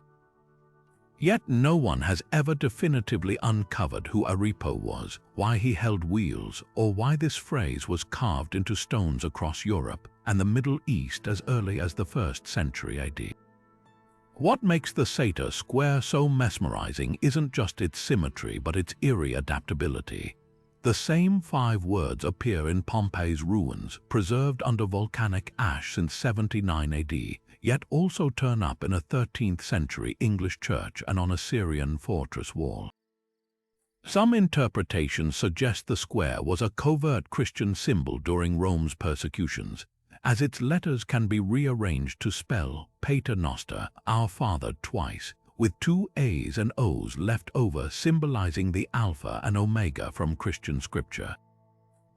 Yet no one has ever definitively uncovered who Aripo was, why he held wheels, or why this phrase was carved into stones across Europe and the Middle East as early as the 1st century AD. What makes the Satyr Square so mesmerizing isn't just its symmetry but its eerie adaptability. The same 5 words appear in Pompeii's ruins, preserved under volcanic ash since 79 AD, yet also turn up in a 13th century English church and on a Syrian fortress wall. Some interpretations suggest the square was a covert Christian symbol during Rome's persecutions, as its letters can be rearranged to spell Pater Noster, Our Father, twice, with 2 A's and O's left over, symbolizing the Alpha and Omega from Christian scripture.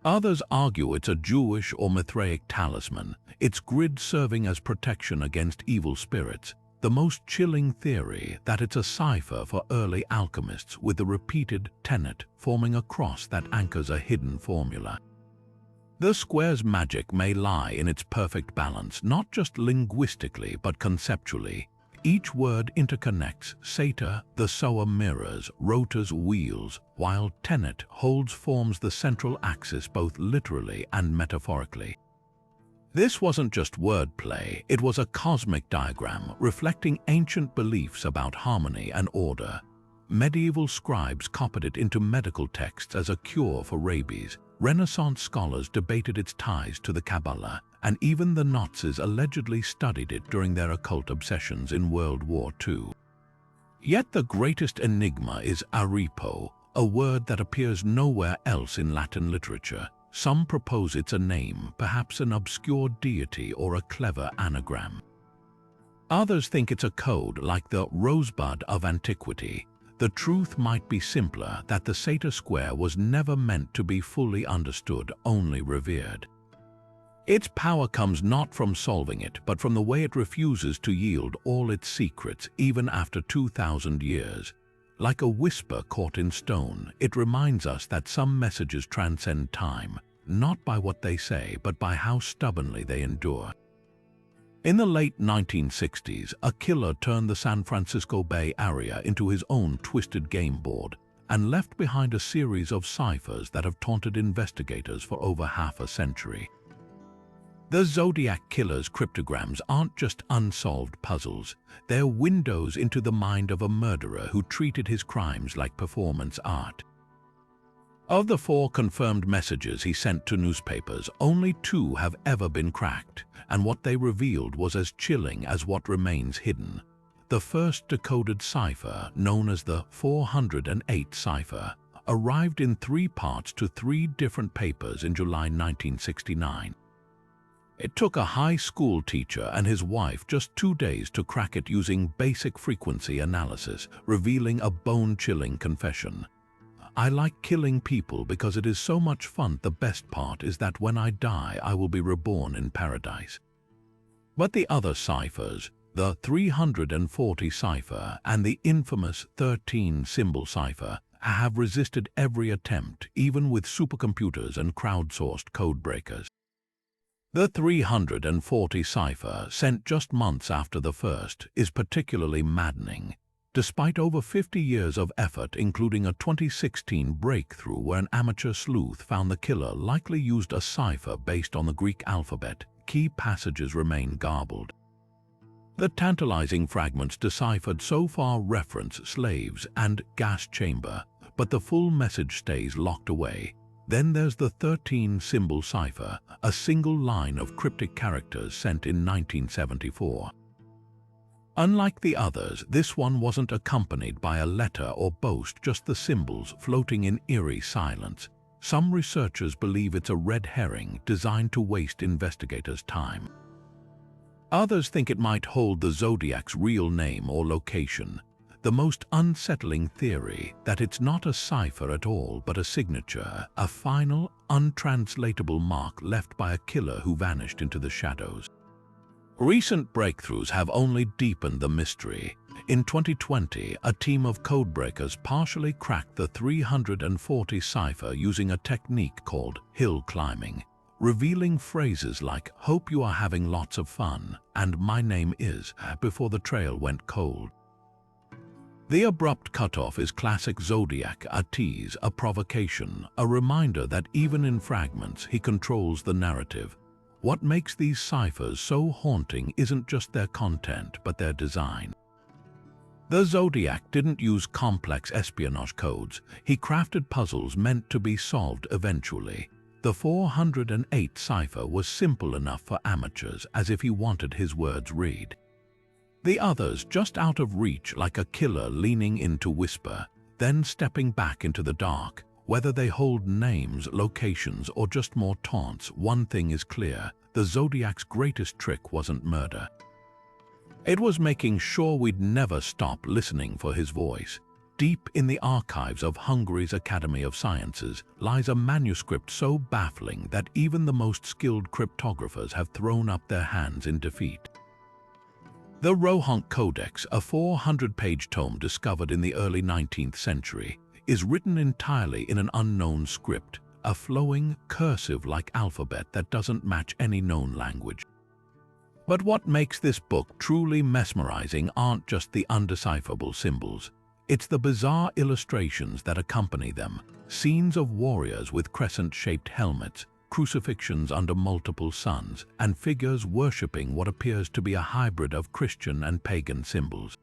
Others argue it's a Jewish or Mithraic talisman, its grid serving as protection against evil spirits. the most chilling theory that it's a cipher for early alchemists with the repeated tenet forming a cross that anchors a hidden formula. The square's magic may lie in its perfect balance, not just linguistically but conceptually. Each word interconnects. Satyr, the sower, mirrors, rotor's wheels, while tenet forms the central axis both literally and metaphorically. This wasn't just wordplay, it was a cosmic diagram reflecting ancient beliefs about harmony and order. Medieval scribes copied it into medical texts as a cure for rabies. Renaissance scholars debated its ties to the Kabbalah, and even the Nazis allegedly studied it during their occult obsessions in World War II. Yet the greatest enigma is aripo, a word that appears nowhere else in Latin literature. Some propose it's a name, perhaps an obscure deity or a clever anagram. Others think it's a code like the rosebud of antiquity. The truth might be simpler, that the satyr square was never meant to be fully understood, only revered. Its power comes not from solving it, but from the way it refuses to yield all its secrets, even after 2,000 years. Like a whisper caught in stone, it reminds us that some messages transcend time, not by what they say, but by how stubbornly they endure. In the late 1960s, a killer turned the San Francisco Bay Area into his own twisted game board and left behind a series of ciphers that have taunted investigators for over half a century. The Zodiac Killer's cryptograms aren't just unsolved puzzles, they're windows into the mind of a murderer who treated his crimes like performance art. Of the 4 confirmed messages he sent to newspapers, only 2 have ever been cracked, and what they revealed was as chilling as what remains hidden. The first decoded cipher, known as the 408 cipher, arrived in 3 parts to 3 different papers in July 1969. It took a high school teacher and his wife just 2 days to crack it using basic frequency analysis, revealing a bone-chilling confession. "I like killing people because it is so much fun. The best part is that when I die, I will be reborn in paradise." But the other ciphers, the 340 cipher and the infamous 13-symbol cipher, have resisted every attempt, even with supercomputers and crowdsourced codebreakers. The 340 cipher, sent just months after the first, is particularly maddening. Despite over 50 years of effort, including a 2016 breakthrough where an amateur sleuth found the killer likely used a cipher based on the Greek alphabet, key passages remain garbled. The tantalizing fragments deciphered so far reference slaves and gas chamber, but the full message stays locked away. Then there's the 13-symbol cipher, a single line of cryptic characters sent in 1974. Unlike the others, this one wasn't accompanied by a letter or boast, just the symbols floating in eerie silence. Some researchers believe it's a red herring designed to waste investigators' time. Others think it might hold the Zodiac's real name or location. The most unsettling theory, that it's not a cipher at all but a signature, a final, untranslatable mark left by a killer who vanished into the shadows. Recent breakthroughs have only deepened the mystery. In 2020, a team of codebreakers partially cracked the 340 cipher using a technique called hill climbing, revealing phrases like "hope you are having lots of fun" and "my name is" before the trail went cold. The abrupt cutoff is classic Zodiac, a tease, a provocation, a reminder that even in fragments he controls the narrative. What makes these ciphers so haunting isn't just their content, but their design. The Zodiac didn't use complex espionage codes. He crafted puzzles meant to be solved eventually. The 408 cipher was simple enough for amateurs, as if he wanted his words read. The others just out of reach, like a killer leaning in to whisper, then stepping back into the dark. Whether they hold names, locations, or just more taunts, one thing is clear: the Zodiac's greatest trick wasn't murder. It was making sure we'd never stop listening for his voice. Deep in the archives of Hungary's Academy of Sciences lies a manuscript so baffling that even the most skilled cryptographers have thrown up their hands in defeat. The Rohonc Codex, a 400-page tome discovered in the early 19th century, is written entirely in an unknown script, a flowing, cursive-like alphabet that doesn't match any known language. But what makes this book truly mesmerizing aren't just the undecipherable symbols. It's the bizarre illustrations that accompany them, scenes of warriors with crescent-shaped helmets, crucifixions under multiple suns, and figures worshipping what appears to be a hybrid of Christian and pagan symbols.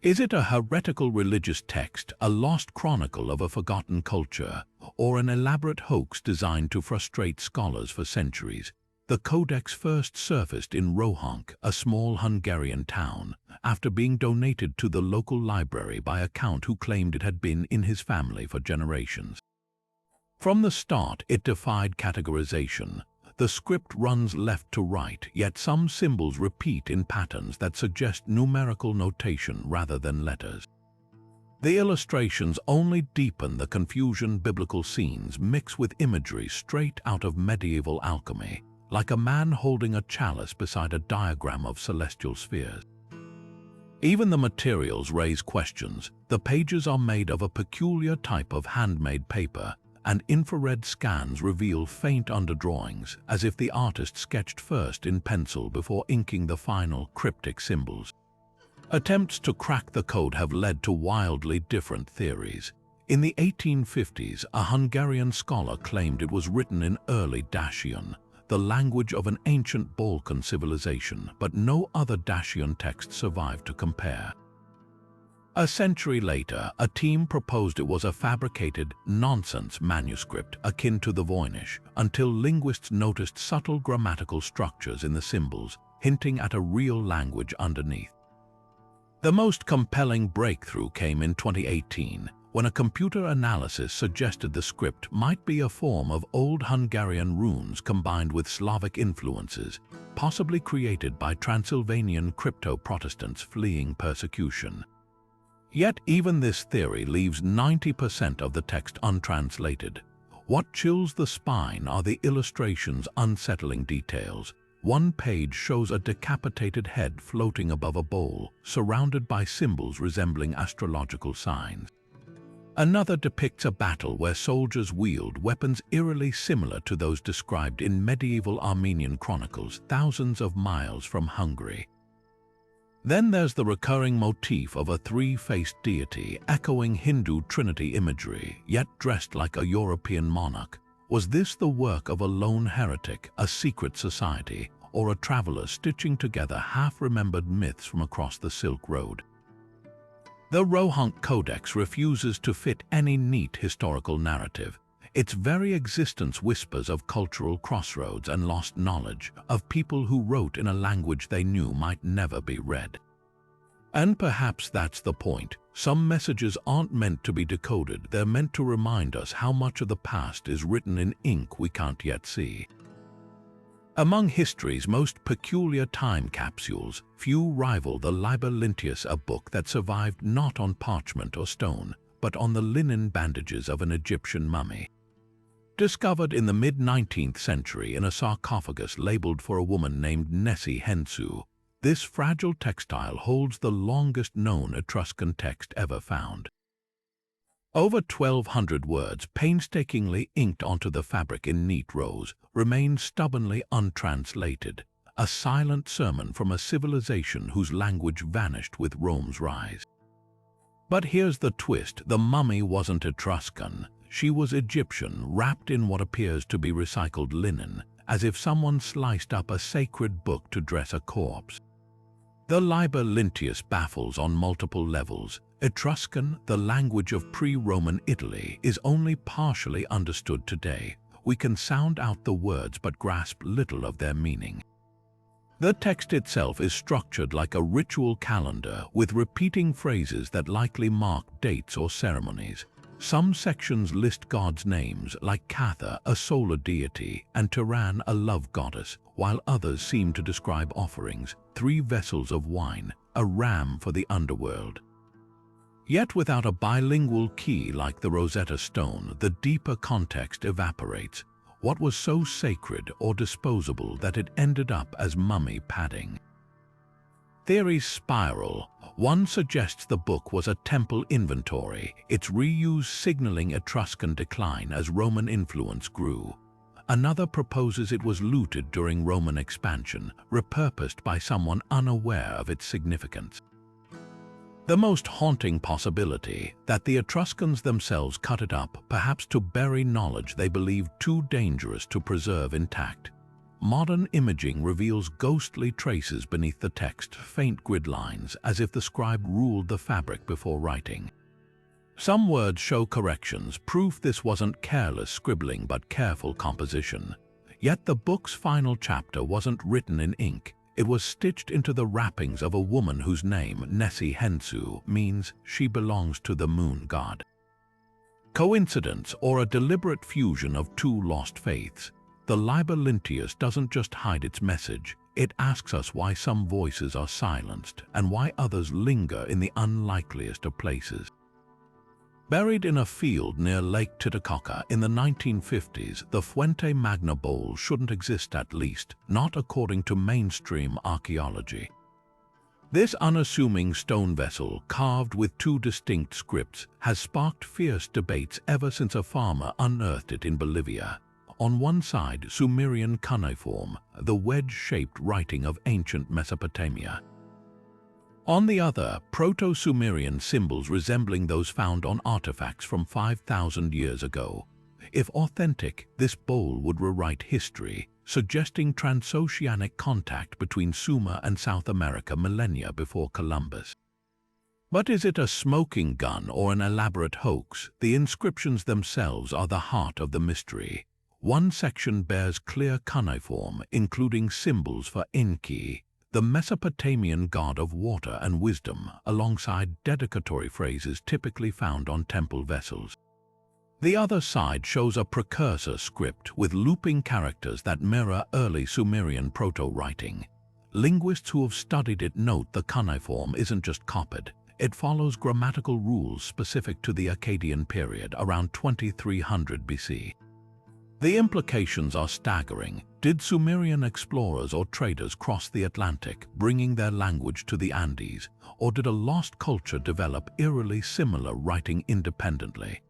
Is it a heretical religious text, a lost chronicle of a forgotten culture, or an elaborate hoax designed to frustrate scholars for centuries? The Codex first surfaced in Rohonc, a small Hungarian town, after being donated to the local library by a count who claimed it had been in his family for generations. From the start, it defied categorization. The script runs left to right, yet some symbols repeat in patterns that suggest numerical notation rather than letters. The illustrations only deepen the confusion. Biblical scenes mix with imagery straight out of medieval alchemy, like a man holding a chalice beside a diagram of celestial spheres. Even the materials raise questions. The pages are made of a peculiar type of handmade paper, and infrared scans reveal faint underdrawings, as if the artist sketched first in pencil before inking the final cryptic symbols. Attempts to crack the code have led to wildly different theories. In the 1850s, a Hungarian scholar claimed it was written in early Dacian, the language of an ancient Balkan civilization, but no other Dacian text survived to compare. A century later, a team proposed it was a fabricated, nonsense manuscript akin to the Voynich, until linguists noticed subtle grammatical structures in the symbols, hinting at a real language underneath. The most compelling breakthrough came in 2018, when a computer analysis suggested the script might be a form of Old Hungarian runes combined with Slavic influences, possibly created by Transylvanian crypto-Protestants fleeing persecution. Yet even this theory leaves 90% of the text untranslated. What chills the spine are the illustrations' unsettling details. One page shows a decapitated head floating above a bowl, surrounded by symbols resembling astrological signs. Another depicts a battle where soldiers wield weapons eerily similar to those described in medieval Armenian chronicles thousands of miles from Hungary. Then there's the recurring motif of a three-faced deity echoing Hindu trinity imagery, yet dressed like a European monarch. Was this the work of a lone heretic, a secret society, or a traveler stitching together half-remembered myths from across the Silk Road? The Rohonc Codex refuses to fit any neat historical narrative. Its very existence whispers of cultural crossroads and lost knowledge, of people who wrote in a language they knew might never be read. And perhaps that's the point. Some messages aren't meant to be decoded, they're meant to remind us how much of the past is written in ink we can't yet see. Among history's most peculiar time capsules, few rival the Liber Linteus, a book that survived not on parchment or stone, but on the linen bandages of an Egyptian mummy. Discovered in the mid-19th century in a sarcophagus labeled for a woman named Nessie Hensu, this fragile textile holds the longest known Etruscan text ever found. Over 1,200 words, painstakingly inked onto the fabric in neat rows, remain stubbornly untranslated, a silent sermon from a civilization whose language vanished with Rome's rise. But here's the twist: the mummy wasn't Etruscan. She was Egyptian, wrapped in what appears to be recycled linen, as if someone sliced up a sacred book to dress a corpse. The Liber Linteus baffles on multiple levels. Etruscan, the language of pre-Roman Italy, is only partially understood today. We can sound out the words but grasp little of their meaning. The text itself is structured like a ritual calendar, with repeating phrases that likely mark dates or ceremonies. Some sections list gods' names, like Catha, a solar deity, and Tiran, a love goddess, while others seem to describe offerings: 3 vessels of wine, a ram for the underworld. Yet without a bilingual key like the Rosetta Stone, the deeper context evaporates. What was so sacred or disposable that it ended up as mummy padding? Theories spiral. One suggests the book was a temple inventory, its reuse signaling Etruscan decline as Roman influence grew. Another proposes it was looted during Roman expansion, repurposed by someone unaware of its significance. The most haunting possibility, that the Etruscans themselves cut it up, perhaps to bury knowledge they believed too dangerous to preserve intact. Modern imaging reveals ghostly traces beneath the text, faint grid lines, as if the scribe ruled the fabric before writing. Some words show corrections, proof this wasn't careless scribbling but careful composition. Yet the book's final chapter wasn't written in ink. It was stitched into the wrappings of a woman whose name, Nessie Hensu, means she belongs to the moon god. Coincidence or a deliberate fusion of two lost faiths? The Liber Linteus doesn't just hide its message, it asks us why some voices are silenced and why others linger in the unlikeliest of places. Buried in a field near Lake Titicaca in the 1950s, the Fuente Magna bowl shouldn't exist, at least, not according to mainstream archaeology. This unassuming stone vessel, carved with two distinct scripts, has sparked fierce debates ever since a farmer unearthed it in Bolivia. On one side, Sumerian cuneiform, the wedge-shaped writing of ancient Mesopotamia. On the other, Proto-Sumerian symbols resembling those found on artifacts from 5,000 years ago. If authentic, this bowl would rewrite history, suggesting transoceanic contact between Sumer and South America millennia before Columbus. But is it a smoking gun or an elaborate hoax? The inscriptions themselves are the heart of the mystery. One section bears clear cuneiform, including symbols for Enki, the Mesopotamian god of water and wisdom, alongside dedicatory phrases typically found on temple vessels. The other side shows a precursor script with looping characters that mirror early Sumerian proto-writing. Linguists who have studied it note the cuneiform isn't just copied, it follows grammatical rules specific to the Akkadian period around 2300 BC. The implications are staggering. Did Sumerian explorers or traders cross the Atlantic, bringing their language to the Andes, or did a lost culture develop eerily similar writing independently?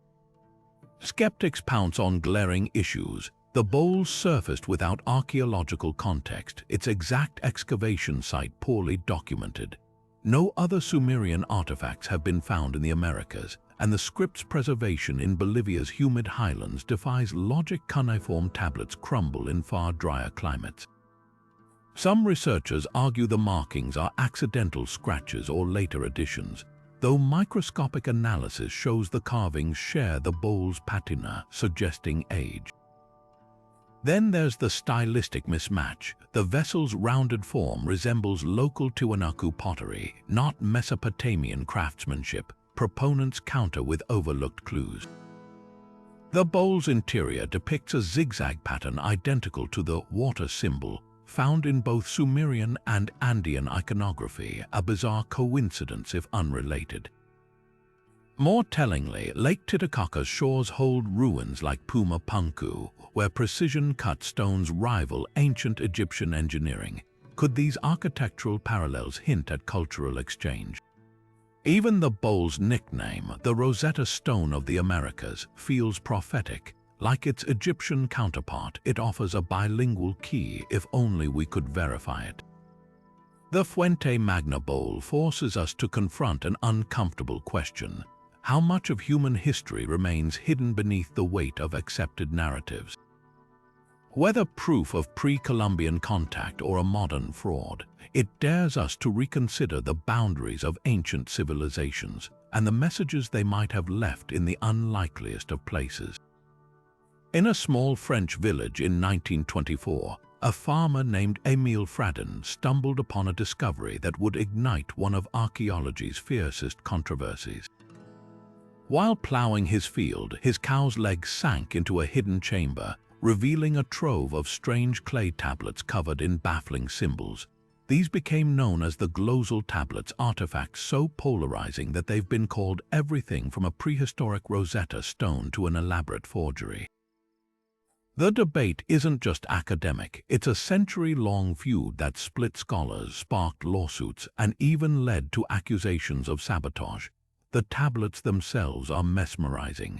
Skeptics pounce on glaring issues. The bowl surfaced without archaeological context, its exact excavation site poorly documented. No other Sumerian artifacts have been found in the Americas, and the script's preservation in Bolivia's humid highlands defies logic. Cuneiform tablets crumble in far drier climates. Some researchers argue the markings are accidental scratches or later additions, though microscopic analysis shows the carvings share the bowl's patina, suggesting age. Then there's the stylistic mismatch. The vessel's rounded form resembles local Tiwanaku pottery, not Mesopotamian craftsmanship. Proponents counter with overlooked clues. The bowl's interior depicts a zigzag pattern identical to the water symbol found in both Sumerian and Andean iconography, a bizarre coincidence if unrelated. More tellingly, Lake Titicaca's shores hold ruins like Puma Punku, where precision-cut stones rival ancient Egyptian engineering. Could these architectural parallels hint at cultural exchange? Even the bowl's nickname, the Rosetta Stone of the Americas, feels prophetic. Like its Egyptian counterpart, it offers a bilingual key if only we could verify it. The Fuente Magna bowl forces us to confront an uncomfortable question. How much of human history remains hidden beneath the weight of accepted narratives? Whether proof of pre-Columbian contact or a modern fraud, it dares us to reconsider the boundaries of ancient civilizations and the messages they might have left in the unlikeliest of places. In a small French village in 1924, a farmer named Émile Fradin stumbled upon a discovery that would ignite one of archaeology's fiercest controversies. While plowing his field, his cow's leg sank into a hidden chamber, revealing a trove of strange clay tablets covered in baffling symbols. These became known as the Glosal tablets, artifacts so polarizing that they've been called everything from a prehistoric Rosetta Stone to an elaborate forgery. The debate isn't just academic, it's a century-long feud that split scholars, sparked lawsuits, and even led to accusations of sabotage. The tablets themselves are mesmerizing.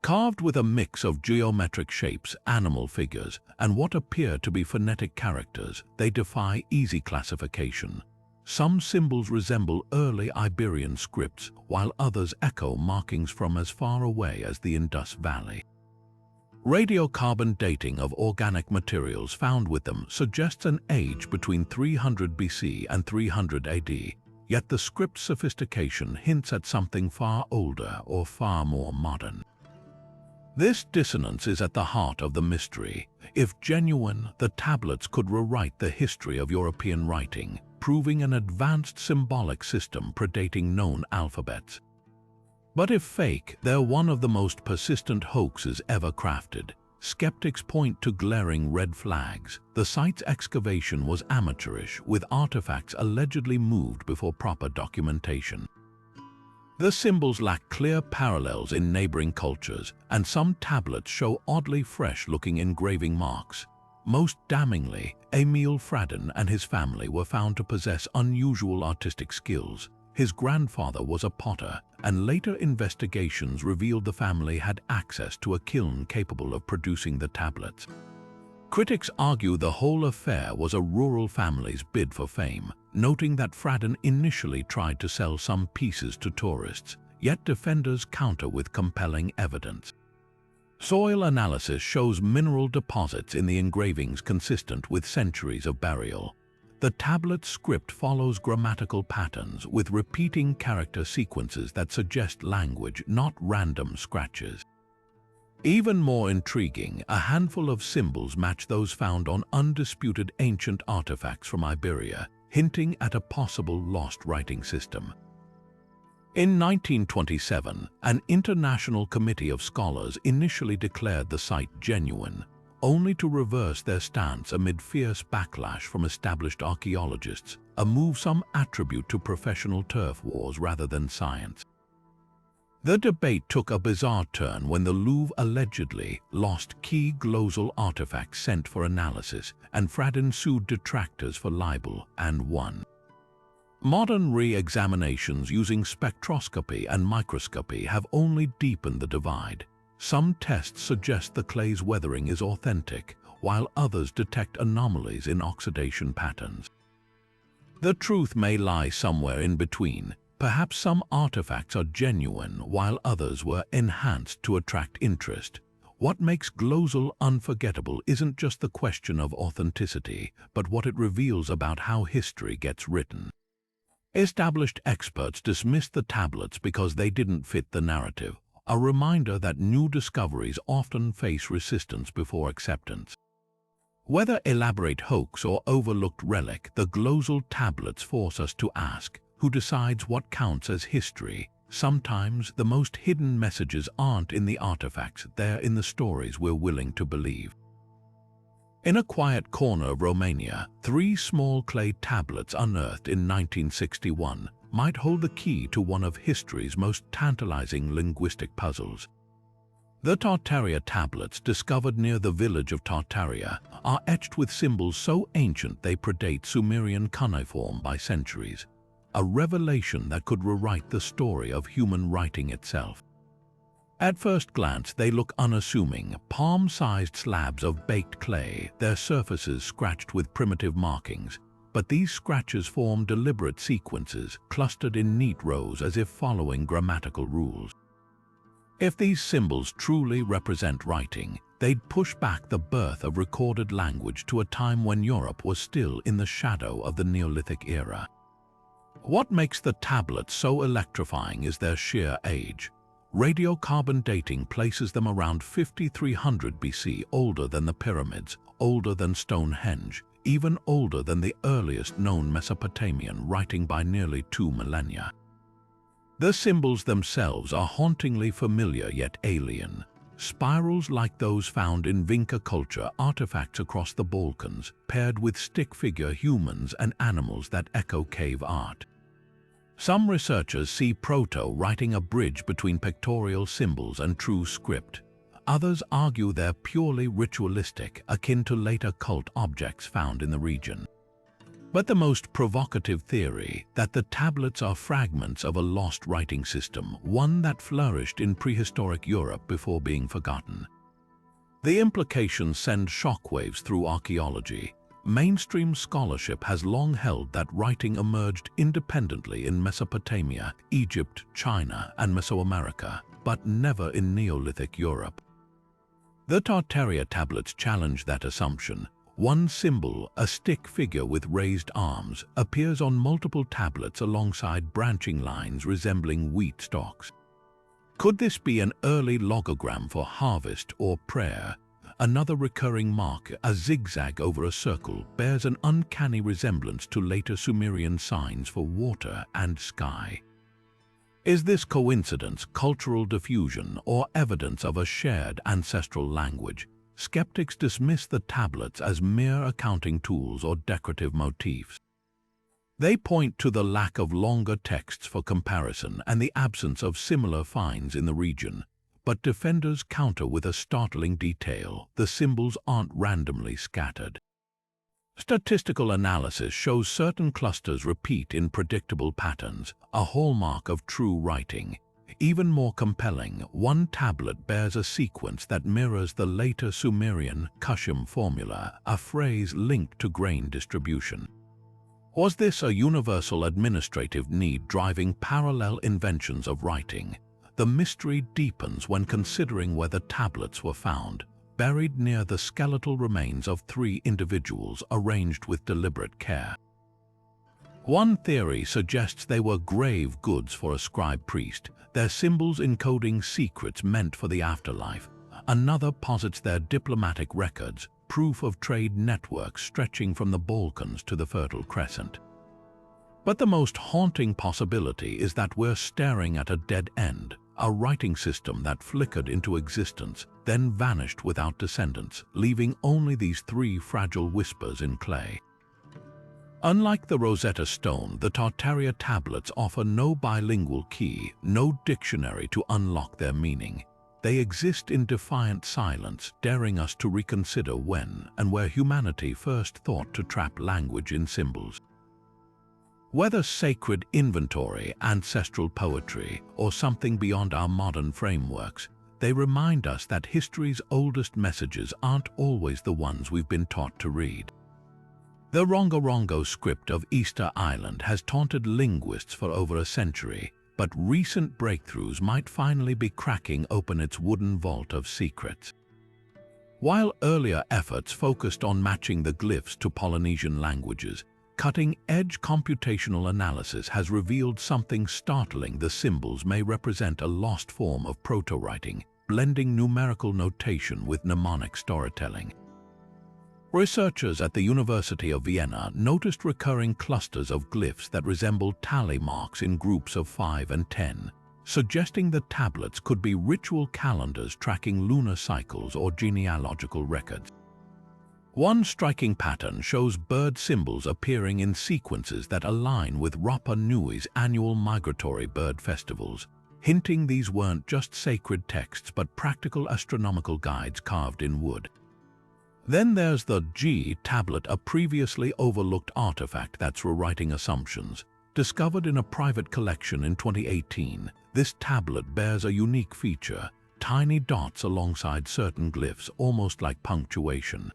Carved with a mix of geometric shapes, animal figures, and what appear to be phonetic characters, they defy easy classification. Some symbols resemble early Iberian scripts, while others echo markings from as far away as the Indus Valley. Radiocarbon dating of organic materials found with them suggests an age between 300 BC and 300 AD, yet the script sophistication hints at something far older or far more modern. This dissonance is at the heart of the mystery. If genuine, the tablets could rewrite the history of European writing, proving an advanced symbolic system predating known alphabets. But if fake, they're one of the most persistent hoaxes ever crafted. Skeptics point to glaring red flags. The site's excavation was amateurish, with artifacts allegedly moved before proper documentation. The symbols lack clear parallels in neighboring cultures, and some tablets show oddly fresh-looking engraving marks. Most damningly, Emil Fradin and his family were found to possess unusual artistic skills. His grandfather was a potter, and later investigations revealed the family had access to a kiln capable of producing the tablets. Critics argue the whole affair was a rural family's bid for fame, noting that Fradin initially tried to sell some pieces to tourists, yet defenders counter with compelling evidence. Soil analysis shows mineral deposits in the engravings consistent with centuries of burial. The tablet script follows grammatical patterns with repeating character sequences that suggest language, not random scratches. Even more intriguing, a handful of symbols match those found on undisputed ancient artifacts from Iberia, hinting at a possible lost writing system. In 1927, an international committee of scholars initially declared the site genuine, only to reverse their stance amid fierce backlash from established archaeologists, a move some attribute to professional turf wars rather than science. The debate took a bizarre turn when the Louvre allegedly lost key glosal artifacts sent for analysis, and Fradin sued detractors for libel and won. Modern re-examinations using spectroscopy and microscopy have only deepened the divide. Some tests suggest the clay's weathering is authentic, while others detect anomalies in oxidation patterns. The truth may lie somewhere in between. Perhaps some artifacts are genuine while others were enhanced to attract interest. What makes glosal unforgettable isn't just the question of authenticity, but what it reveals about how history gets written. Established experts dismissed the tablets because they didn't fit the narrative, a reminder that new discoveries often face resistance before acceptance. Whether elaborate hoax or overlooked relic, the glosal tablets force us to ask, who decides what counts as history? Sometimes the most hidden messages aren't in the artifacts, they're in the stories we're willing to believe. In a quiet corner of Romania, 3 small clay tablets unearthed in 1961 might hold the key to one of history's most tantalizing linguistic puzzles. The Tartaria tablets, discovered near the village of Tartaria, are etched with symbols so ancient they predate Sumerian cuneiform by centuries. A revelation that could rewrite the story of human writing itself. At first glance, they look unassuming, palm-sized slabs of baked clay, their surfaces scratched with primitive markings. But these scratches form deliberate sequences, clustered in neat rows as if following grammatical rules. If these symbols truly represent writing, they'd push back the birth of recorded language to a time when Europe was still in the shadow of the Neolithic era. What makes the tablets so electrifying is their sheer age. Radiocarbon dating places them around 5300 BC, older than the pyramids, older than Stonehenge, even older than the earliest known Mesopotamian writing by nearly 2 millennia. The symbols themselves are hauntingly familiar yet alien. Spirals like those found in Vinca culture artifacts across the Balkans, paired with stick figure humans and animals that echo cave art. Some researchers see proto writing a bridge between pictorial symbols and true script. Others argue they're purely ritualistic, akin to later cult objects found in the region. But the most provocative theory, that the tablets are fragments of a lost writing system, one that flourished in prehistoric Europe before being forgotten. The implications send shockwaves through archaeology. Mainstream scholarship has long held that writing emerged independently in Mesopotamia, Egypt, China, and Mesoamerica, but never in Neolithic Europe. The Tartaria tablets challenge that assumption. One symbol, a stick figure with raised arms, appears on multiple tablets alongside branching lines resembling wheat stalks. Could this be an early logogram for harvest or prayer? Another recurring mark, a zigzag over a circle, bears an uncanny resemblance to later Sumerian signs for water and sky. Is this coincidence, cultural diffusion, or evidence of a shared ancestral language? Skeptics dismiss the tablets as mere accounting tools or decorative motifs. They point to the lack of longer texts for comparison and the absence of similar finds in the region. But defenders counter with a startling detail: the symbols aren't randomly scattered. Statistical analysis shows certain clusters repeat in predictable patterns, a hallmark of true writing. Even more compelling, one tablet bears a sequence that mirrors the later Sumerian Kushim formula, a phrase linked to grain distribution. Was this a universal administrative need driving parallel inventions of writing? The mystery deepens when considering where the tablets were found, buried near the skeletal remains of 3 individuals arranged with deliberate care. One theory suggests they were grave goods for a scribe priest, their symbols encoding secrets meant for the afterlife. Another posits their diplomatic records, proof of trade networks stretching from the Balkans to the Fertile Crescent. But the most haunting possibility is that we're staring at a dead end, a writing system that flickered into existence, then vanished without descendants, leaving only these 3 fragile whispers in clay. Unlike the Rosetta Stone, the Tartaria tablets offer no bilingual key, no dictionary to unlock their meaning. They exist in defiant silence, daring us to reconsider when and where humanity first thought to trap language in symbols. Whether sacred inventory, ancestral poetry, or something beyond our modern frameworks, they remind us that history's oldest messages aren't always the ones we've been taught to read. The Rongorongo script of Easter Island has taunted linguists for over a century, but recent breakthroughs might finally be cracking open its wooden vault of secrets. While earlier efforts focused on matching the glyphs to Polynesian languages, cutting-edge computational analysis has revealed something startling: the symbols may represent a lost form of proto-writing, blending numerical notation with mnemonic storytelling. Researchers at the University of Vienna noticed recurring clusters of glyphs that resemble tally marks in groups of 5 and 10, suggesting the tablets could be ritual calendars tracking lunar cycles or genealogical records. One striking pattern shows bird symbols appearing in sequences that align with Rapa Nui's annual migratory bird festivals, hinting these weren't just sacred texts but practical astronomical guides carved in wood. Then there's the G tablet, a previously overlooked artifact that's rewriting assumptions. Discovered in a private collection in 2018, this tablet bears a unique feature: tiny dots alongside certain glyphs, almost like punctuation.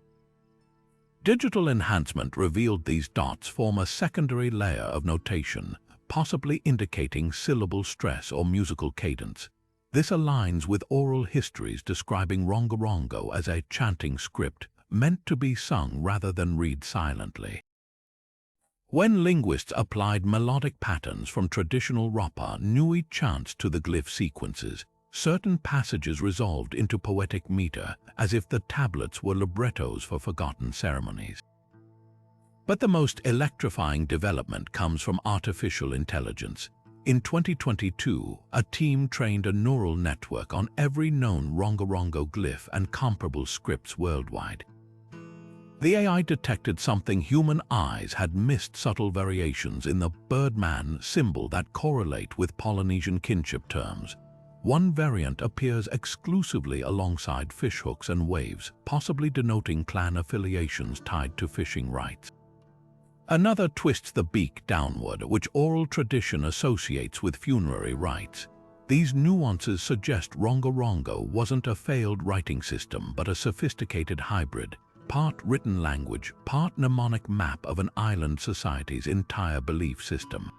Digital enhancement revealed these dots form a secondary layer of notation, possibly indicating syllable stress or musical cadence. This aligns with oral histories describing Rongorongo as a chanting script meant to be sung rather than read silently. When linguists applied melodic patterns from traditional Rapa Nui chants to the glyph sequences, certain passages resolved into poetic meter, as if the tablets were librettos for forgotten ceremonies. But the most electrifying development comes from artificial intelligence. In 2022, a team trained a neural network on every known Rongorongo glyph and comparable scripts worldwide. The AI detected something human eyes had missed: subtle variations in the Birdman symbol that correlate with Polynesian kinship terms. One variant appears exclusively alongside fishhooks and waves, possibly denoting clan affiliations tied to fishing rites. Another twists the beak downward, which oral tradition associates with funerary rites. These nuances suggest Rongorongo wasn't a failed writing system, but a sophisticated hybrid, part written language, part mnemonic map of an island society's entire belief system.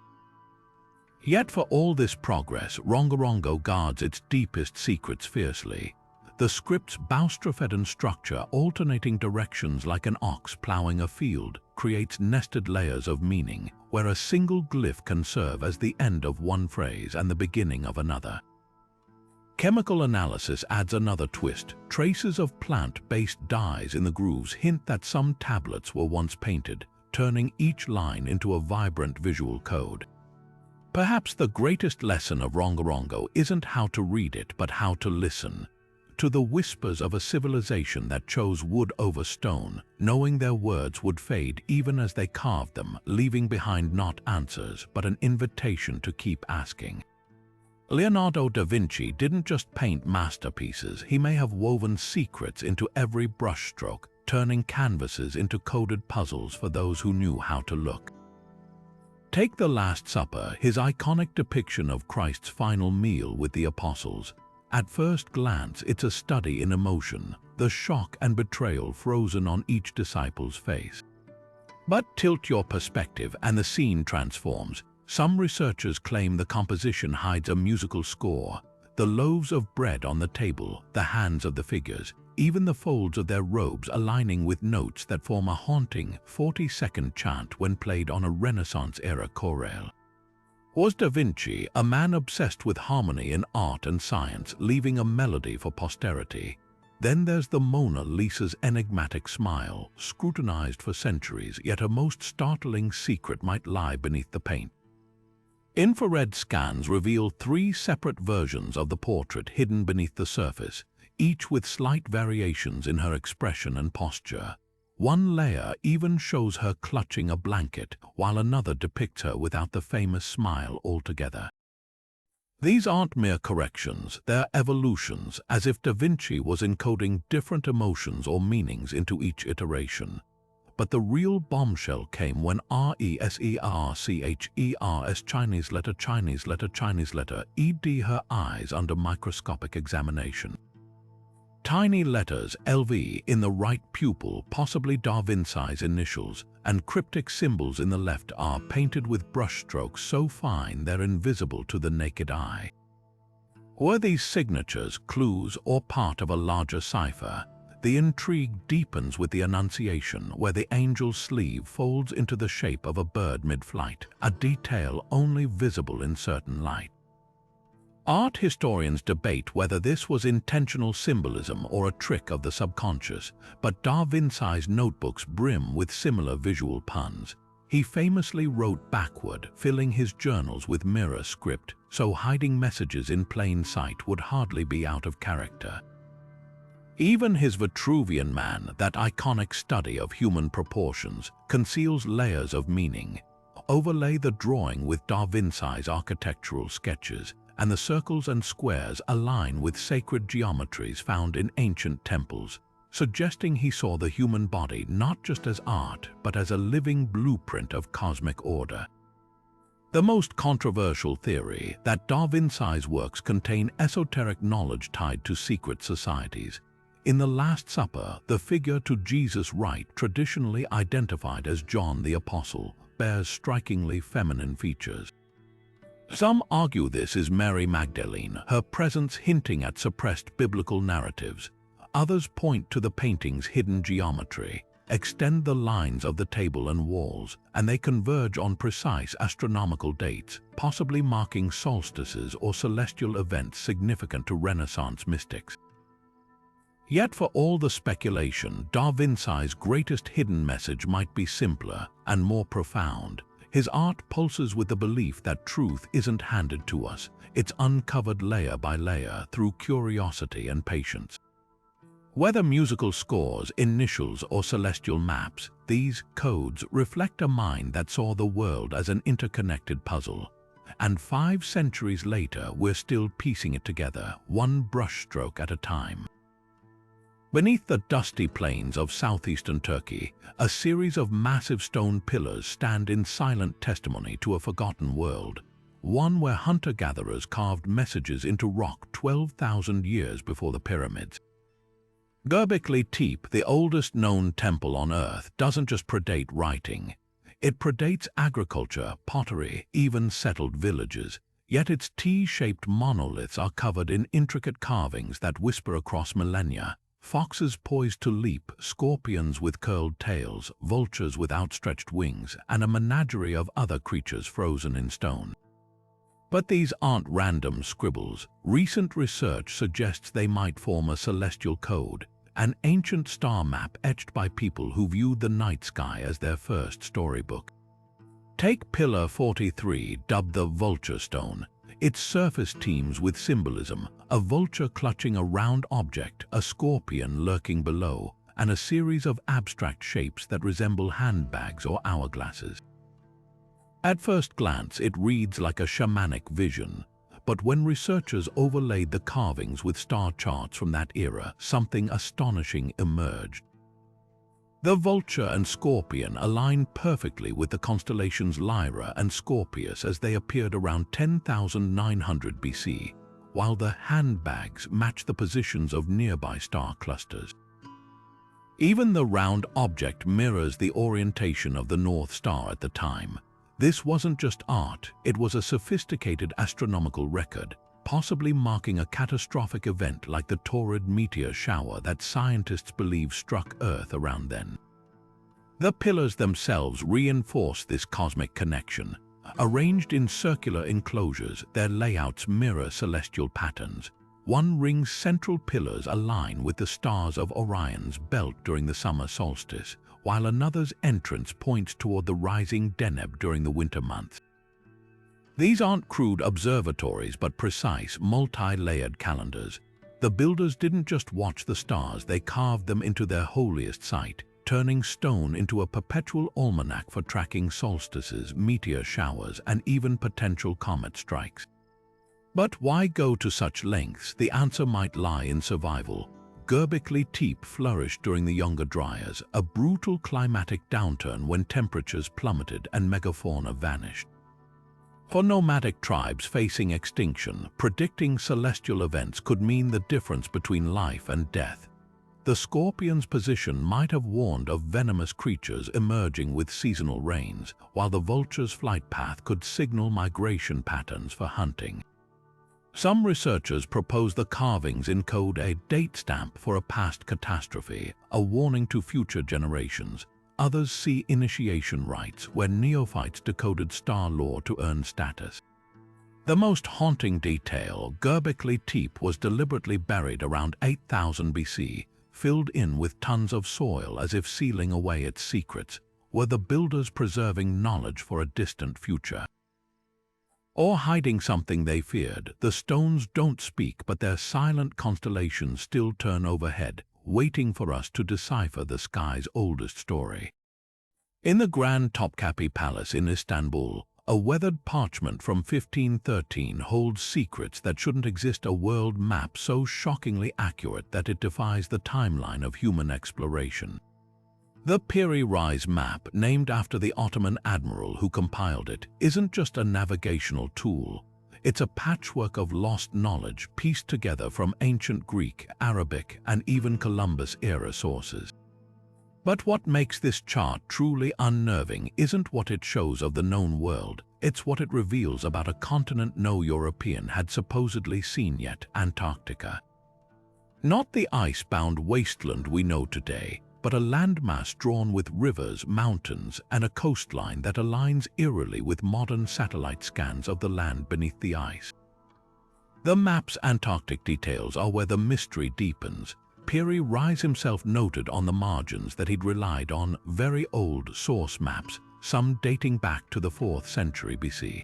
Yet for all this progress, Rongorongo guards its deepest secrets fiercely. The script's boustrophedon structure, alternating directions like an ox plowing a field, creates nested layers of meaning, where a single glyph can serve as the end of one phrase and the beginning of another. Chemical analysis adds another twist. Traces of plant-based dyes in the grooves hint that some tablets were once painted, turning each line into a vibrant visual code. Perhaps the greatest lesson of Rongorongo isn't how to read it, but how to listen. To the whispers of a civilization that chose wood over stone, knowing their words would fade even as they carved them, leaving behind not answers, but an invitation to keep asking. Leonardo da Vinci didn't just paint masterpieces, he may have woven secrets into every brushstroke, turning canvases into coded puzzles for those who knew how to look. Take the Last Supper, his iconic depiction of Christ's final meal with the apostles. At first glance, it's a study in emotion, the shock and betrayal frozen on each disciple's face. But tilt your perspective and the scene transforms. Some researchers claim the composition hides a musical score. The loaves of bread on the table, the hands of the figures, even the folds of their robes aligning with notes that form a haunting 40-second chant when played on a Renaissance-era chorale. Was Da Vinci a man obsessed with harmony in art and science, leaving a melody for posterity? Then there's the Mona Lisa's enigmatic smile, scrutinized for centuries, yet a most startling secret might lie beneath the paint. Infrared scans reveal 3 separate versions of the portrait hidden beneath the surface, each with slight variations in her expression and posture. One layer even shows her clutching a blanket, while another depicts her without the famous smile altogether. These aren't mere corrections, they're evolutions, as if Da Vinci was encoding different emotions or meanings into each iteration. But the real bombshell came when RESERCHER's Chinese letter ED her eyes under microscopic examination. Tiny letters LV in the right pupil, possibly Da Vinci's initials, and cryptic symbols in the left are painted with brushstrokes so fine they're invisible to the naked eye. Were these signatures clues or part of a larger cipher? The intrigue deepens with the Annunciation, where the angel's sleeve folds into the shape of a bird mid-flight, a detail only visible in certain light. Art historians debate whether this was intentional symbolism or a trick of the subconscious, but Da Vinci's notebooks brim with similar visual puns. He famously wrote backward, filling his journals with mirror script, so hiding messages in plain sight would hardly be out of character. Even his Vitruvian Man, that iconic study of human proportions, conceals layers of meaning. Overlay the drawing with Da Vinci's architectural sketches, and the circles and squares align with sacred geometries found in ancient temples, suggesting he saw the human body not just as art, but as a living blueprint of cosmic order. The most controversial theory, that Da Vinci's works contain esoteric knowledge tied to secret societies. In the Last Supper, the figure to Jesus' right, traditionally identified as John the Apostle, bears strikingly feminine features. Some argue this is Mary Magdalene, her presence hinting at suppressed biblical narratives. Others point to the painting's hidden geometry, extend the lines of the table and walls, and they converge on precise astronomical dates, possibly marking solstices or celestial events significant to Renaissance mystics. Yet for all the speculation, Da Vinci's greatest hidden message might be simpler and more profound. His art pulses with the belief that truth isn't handed to us, it's uncovered layer by layer through curiosity and patience. Whether musical scores, initials, or celestial maps, these codes reflect a mind that saw the world as an interconnected puzzle. and 5 centuries later we're still piecing it together, one brushstroke at a time. Beneath the dusty plains of southeastern Turkey, a series of massive stone pillars stand in silent testimony to a forgotten world, one where hunter-gatherers carved messages into rock 12,000 years before the pyramids. Göbekli Tepe, the oldest known temple on Earth, doesn't just predate writing. It predates agriculture, pottery, even settled villages, yet its T-shaped monoliths are covered in intricate carvings that whisper across millennia. Foxes poised to leap, scorpions with curled tails, vultures with outstretched wings, and a menagerie of other creatures frozen in stone. But these aren't random scribbles. Recent research suggests they might form a celestial code, an ancient star map etched by people who viewed the night sky as their first storybook. Take Pillar 43, dubbed the Vulture Stone. Its surface teems with symbolism, a vulture clutching a round object, a scorpion lurking below, and a series of abstract shapes that resemble handbags or hourglasses. At first glance, it reads like a shamanic vision, but when researchers overlaid the carvings with star charts from that era, something astonishing emerged. The vulture and scorpion align perfectly with the constellations Lyra and Scorpius as they appeared around 10,900 BC, while the handbags match the positions of nearby star clusters. Even the round object mirrors the orientation of the North Star at the time. This wasn't just art, it was a sophisticated astronomical record, possibly marking a catastrophic event like the torrid meteor shower that scientists believe struck Earth around then. The pillars themselves reinforce this cosmic connection. Arranged in circular enclosures, their layouts mirror celestial patterns. One ring's central pillars align with the stars of Orion's belt during the summer solstice, while another's entrance points toward the rising Deneb during the winter months. These aren't crude observatories but precise, multi-layered calendars. The builders didn't just watch the stars, they carved them into their holiest site, turning stone into a perpetual almanac for tracking solstices, meteor showers, and even potential comet strikes. But why go to such lengths? The answer might lie in survival. Göbekli Tepe flourished during the Younger Dryas, a brutal climatic downturn when temperatures plummeted and megafauna vanished. For nomadic tribes facing extinction, predicting celestial events could mean the difference between life and death. The scorpion's position might have warned of venomous creatures emerging with seasonal rains, while the vulture's flight path could signal migration patterns for hunting. Some researchers propose the carvings encode a date stamp for a past catastrophe, a warning to future generations. Others see initiation rites where neophytes decoded star lore to earn status. The most haunting detail, Göbekli Tepe was deliberately buried around 8000 BC, filled in with tons of soil as if sealing away its secrets. Were the builders preserving knowledge for a distant future? Or hiding something they feared? The stones don't speak, but their silent constellations still turn overhead, waiting for us to decipher the sky's oldest story. In the Grand Topkapi Palace in Istanbul, a weathered parchment from 1513 holds secrets that shouldn't exist, a world map so shockingly accurate that it defies the timeline of human exploration. The Piri Reis map, named after the Ottoman admiral who compiled it, isn't just a navigational tool. It's a patchwork of lost knowledge pieced together from ancient Greek, Arabic, and even Columbus-era sources. But what makes this chart truly unnerving isn't what it shows of the known world, it's what it reveals about a continent no European had supposedly seen yet: Antarctica. Not the ice-bound wasteland we know today, but a landmass drawn with rivers, mountains, and a coastline that aligns eerily with modern satellite scans of the land beneath the ice. The map's Antarctic details are where the mystery deepens. Piri Reis himself noted on the margins that he'd relied on very old source maps, some dating back to the 4th century BC.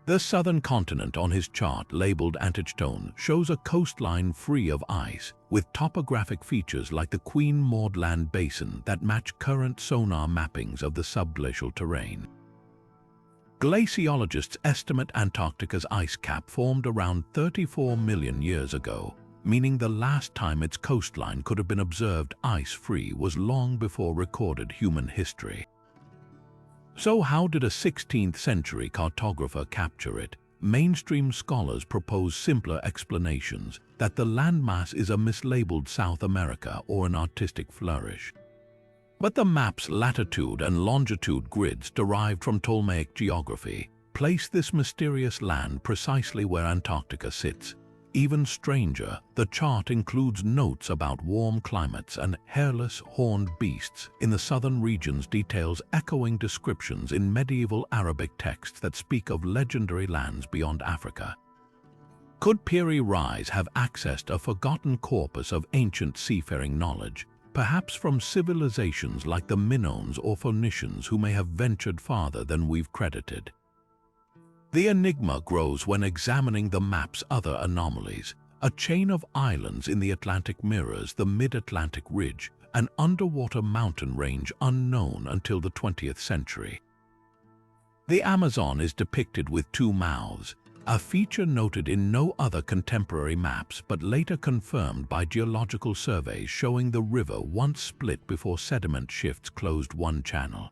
The southern continent on his chart, labeled Antikythera, shows a coastline free of ice, with topographic features like the Queen Maud Land Basin that match current sonar mappings of the subglacial terrain. Glaciologists estimate Antarctica's ice cap formed around 34 million years ago, meaning the last time its coastline could have been observed ice-free was long before recorded human history. So how did a 16th century cartographer capture it? Mainstream scholars propose simpler explanations that the landmass is a mislabeled South America or an artistic flourish. But the map's latitude and longitude grids derived from Ptolemaic geography place this mysterious land precisely where Antarctica sits. Even stranger, the chart includes notes about warm climates and hairless, horned beasts in the southern regions, details echoing descriptions in medieval Arabic texts that speak of legendary lands beyond Africa. Could Piri Reis have accessed a forgotten corpus of ancient seafaring knowledge, perhaps from civilizations like the Minoans or Phoenicians who may have ventured farther than we've credited? The enigma grows when examining the map's other anomalies. A chain of islands in the Atlantic mirrors the mid-Atlantic ridge, an underwater mountain range unknown until the 20th century. The Amazon is depicted with two mouths, a feature noted in no other contemporary maps but later confirmed by geological surveys showing the river once split before sediment shifts closed one channel.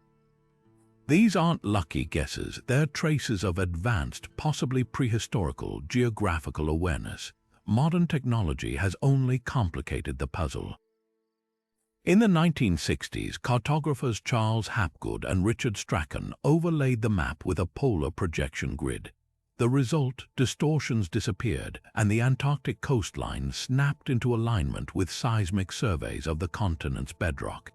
These aren't lucky guesses, they're traces of advanced, possibly prehistorical, geographical awareness. Modern technology has only complicated the puzzle. In the 1960s, cartographers Charles Hapgood and Richard Strachan overlaid the map with a polar projection grid. The result, distortions disappeared, and the Antarctic coastline snapped into alignment with seismic surveys of the continent's bedrock.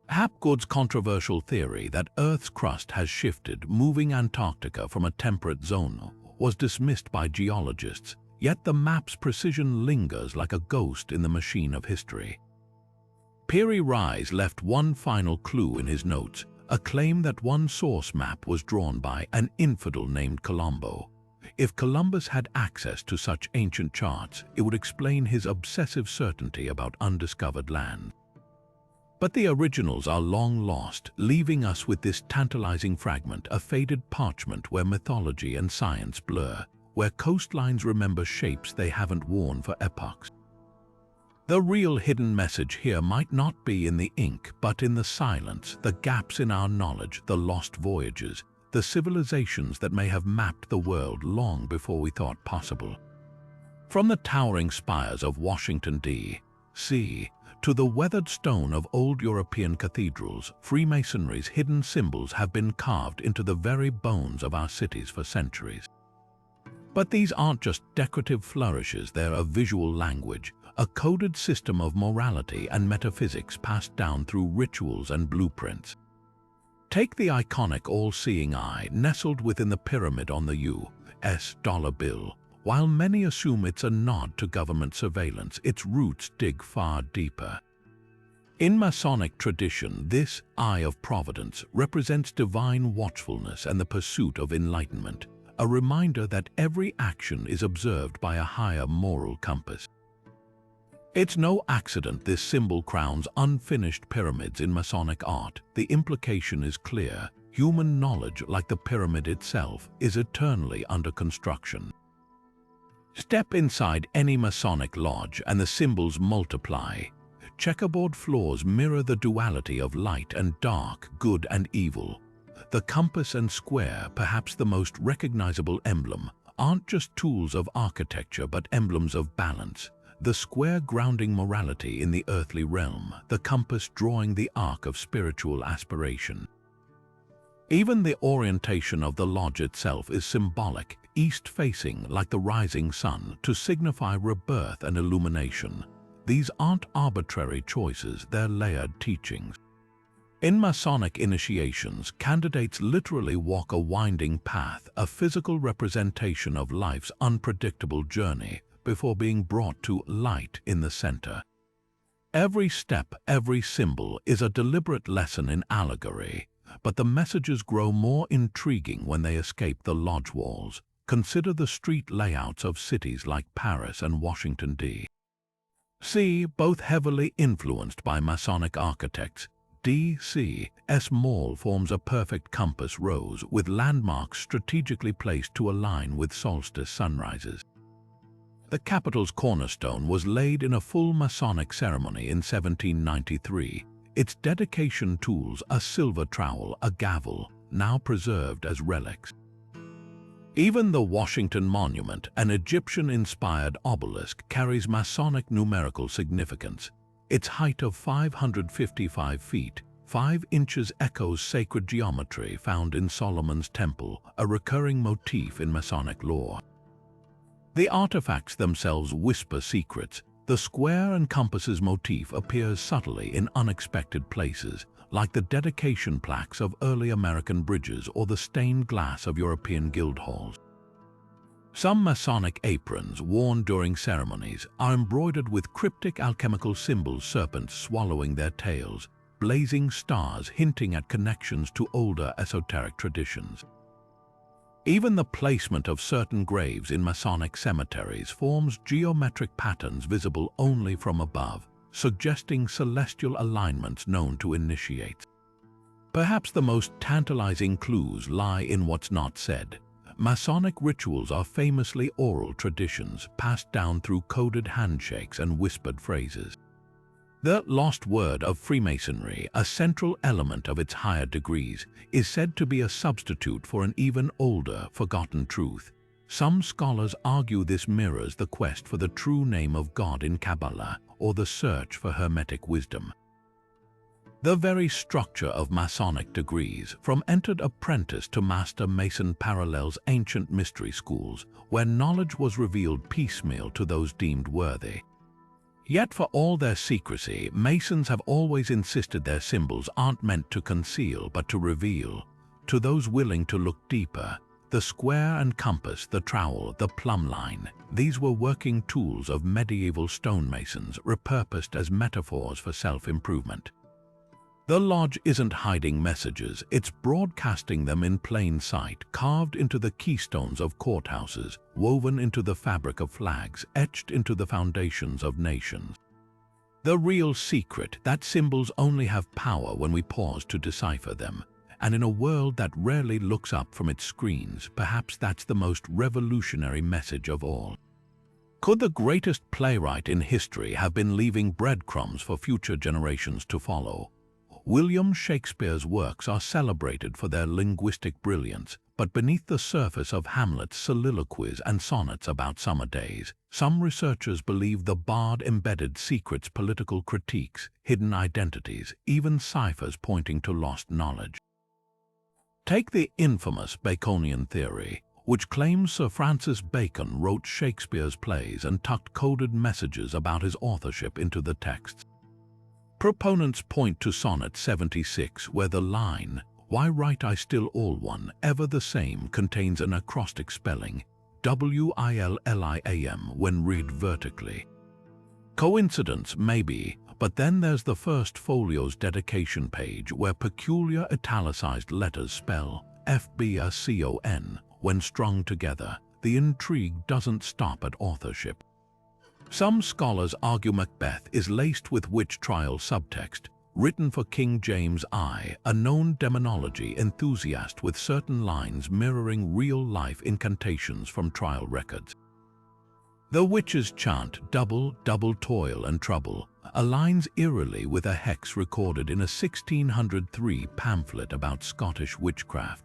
Hapgood's controversial theory that Earth's crust has shifted, moving Antarctica from a temperate zone, was dismissed by geologists, yet the map's precision lingers like a ghost in the machine of history. Piri Reis left one final clue in his notes, a claim that one source map was drawn by an infidel named Colombo. If Columbus had access to such ancient charts, it would explain his obsessive certainty about undiscovered land. But the originals are long lost, leaving us with this tantalizing fragment, a faded parchment where mythology and science blur, where coastlines remember shapes they haven't worn for epochs. The real hidden message here might not be in the ink, but in the silence, the gaps in our knowledge, the lost voyages, the civilizations that may have mapped the world long before we thought possible. From the towering spires of Washington, D.C., to the weathered stone of old European cathedrals, Freemasonry's hidden symbols have been carved into the very bones of our cities for centuries. But these aren't just decorative flourishes, they're a visual language, a coded system of morality and metaphysics passed down through rituals and blueprints. Take the iconic all-seeing eye nestled within the pyramid on the U.S. dollar bill. While many assume it's a nod to government surveillance, its roots dig far deeper. In Masonic tradition, this Eye of Providence represents divine watchfulness and the pursuit of enlightenment, a reminder that every action is observed by a higher moral compass. It's no accident this symbol crowns unfinished pyramids in Masonic art. The implication is clear: human knowledge, like the pyramid itself, is eternally under construction. Step inside any Masonic lodge and the symbols multiply. Checkerboard floors mirror the duality of light and dark, good and evil. The compass and square, perhaps the most recognizable emblem, aren't just tools of architecture but emblems of balance. The square grounding morality in the earthly realm, the compass drawing the arc of spiritual aspiration. Even the orientation of the lodge itself is symbolic, east-facing like the rising sun, to signify rebirth and illumination. These aren't arbitrary choices, they're layered teachings. In Masonic initiations, candidates literally walk a winding path, a physical representation of life's unpredictable journey, before being brought to light in the center. Every step, every symbol is a deliberate lesson in allegory, but the messages grow more intriguing when they escape the lodge walls. Consider the street layouts of cities like Paris and Washington, D.C., both heavily influenced by Masonic architects. D.C. Mall forms a perfect compass rose with landmarks strategically placed to align with solstice sunrises. The capital's cornerstone was laid in a full Masonic ceremony in 1793. Its dedication tools, a silver trowel, a gavel, now preserved as relics. Even the Washington Monument, an Egyptian-inspired obelisk, carries Masonic numerical significance. Its height of 555 feet, 5 inches echoes sacred geometry found in Solomon's Temple, a recurring motif in Masonic lore. The artifacts themselves whisper secrets. The square and compasses motif appears subtly in unexpected places, like the dedication plaques of early American bridges or the stained glass of European guild halls. Some Masonic aprons worn during ceremonies are embroidered with cryptic alchemical symbols, serpents swallowing their tails, blazing stars hinting at connections to older esoteric traditions. Even the placement of certain graves in Masonic cemeteries forms geometric patterns visible only from above, suggesting celestial alignments known to initiates. Perhaps the most tantalizing clues lie in what's not said. Masonic rituals are famously oral traditions passed down through coded handshakes and whispered phrases. The lost word of Freemasonry, a central element of its higher degrees, is said to be a substitute for an even older, forgotten truth. Some scholars argue this mirrors the quest for the true name of God in Kabbalah, or the search for Hermetic wisdom. The very structure of Masonic degrees, from entered apprentice to master mason, parallels ancient mystery schools, where knowledge was revealed piecemeal to those deemed worthy. Yet for all their secrecy, Masons have always insisted their symbols aren't meant to conceal but to reveal. To those willing to look deeper, the square and compass, the trowel, the plumb line, these were working tools of medieval stonemasons repurposed as metaphors for self-improvement. The lodge isn't hiding messages, it's broadcasting them in plain sight, carved into the keystones of courthouses, woven into the fabric of flags, etched into the foundations of nations. The real secret, that symbols only have power when we pause to decipher them. And in a world that rarely looks up from its screens, perhaps that's the most revolutionary message of all. Could the greatest playwright in history have been leaving breadcrumbs for future generations to follow? William Shakespeare's works are celebrated for their linguistic brilliance, but beneath the surface of Hamlet's soliloquies and sonnets about summer days, some researchers believe the bard embedded secrets, political critiques, hidden identities, even ciphers pointing to lost knowledge. Take the infamous Baconian theory, which claims Sir Francis Bacon wrote Shakespeare's plays and tucked coded messages about his authorship into the texts. Proponents point to Sonnet 76, where the line, "Why write I still all one, ever the same," contains an acrostic spelling, WILLIAM, when read vertically. Coincidence, maybe, but then there's the first folio's dedication page where peculiar italicized letters spell FBACON. When strung together, the intrigue doesn't stop at authorship. Some scholars argue Macbeth is laced with witch trial subtext, written for King James I, a known demonology enthusiast, with certain lines mirroring real-life incantations from trial records. The witches chant double, double toil and trouble aligns eerily with a hex recorded in a 1603 pamphlet about Scottish witchcraft.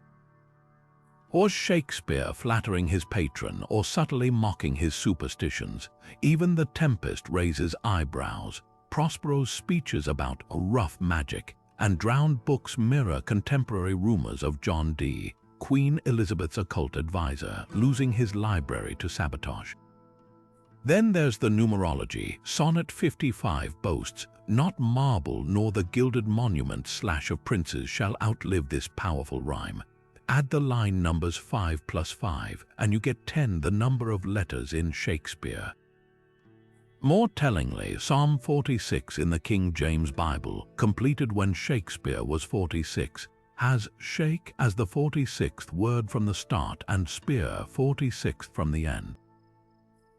Was Shakespeare flattering his patron or subtly mocking his superstitions? Even The Tempest raises eyebrows. Prospero's speeches about rough magic and drowned books mirror contemporary rumors of John Dee, Queen Elizabeth's occult advisor, losing his library to sabotage. Then there's the numerology. Sonnet 55 boasts, "Not marble nor the gilded monument / of princes shall outlive this powerful rhyme." Add the line numbers 5 plus 5, and you get 10, the number of letters in Shakespeare. More tellingly, Psalm 46 in the King James Bible, completed when Shakespeare was 46, has shake as the 46th word from the start and spear 46th from the end.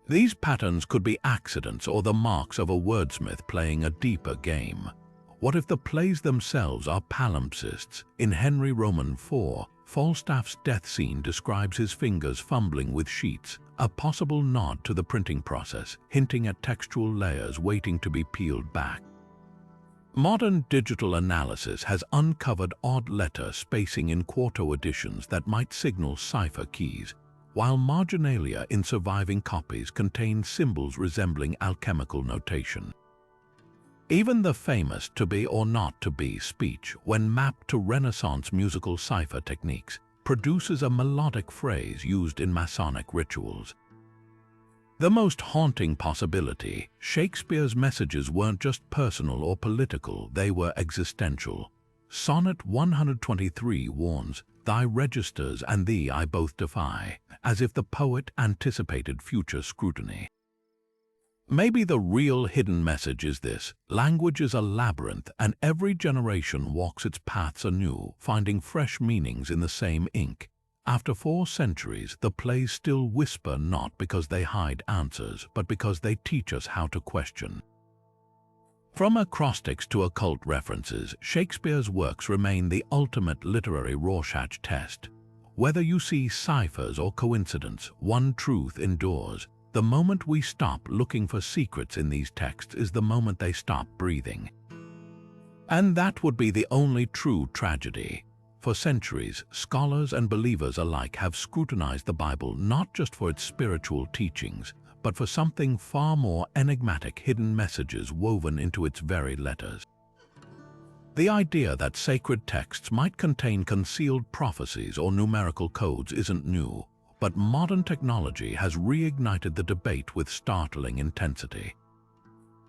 These patterns could be accidents or the marks of a wordsmith playing a deeper game. What if the plays themselves are palimpsests? In Henry Roman 4, Falstaff's death scene describes his fingers fumbling with sheets, a possible nod to the printing process, hinting at textual layers waiting to be peeled back. Modern digital analysis has uncovered odd letter spacing in quarto editions that might signal cipher keys, while marginalia in surviving copies contain symbols resembling alchemical notation. Even the famous to be or not to be speech, when mapped to Renaissance musical cipher techniques, produces a melodic phrase used in Masonic rituals. The most haunting possibility, Shakespeare's messages weren't just personal or political, they were existential. Sonnet 123 warns, "Thy registers and thee I both defy," as if the poet anticipated future scrutiny. Maybe the real hidden message is this: language is a labyrinth, and every generation walks its paths anew, finding fresh meanings in the same ink. After 4 centuries, the plays still whisper, not because they hide answers, but because they teach us how to question. From acrostics to occult references, Shakespeare's works remain the ultimate literary Rorschach test. Whether you see ciphers or coincidence, one truth endures. The moment we stop looking for secrets in these texts is the moment they stop breathing. And that would be the only true tragedy. For centuries, scholars and believers alike have scrutinized the Bible not just for its spiritual teachings, but for something far more enigmatic: hidden messages woven into its very letters. The idea that sacred texts might contain concealed prophecies or numerical codes isn't new, but modern technology has reignited the debate with startling intensity.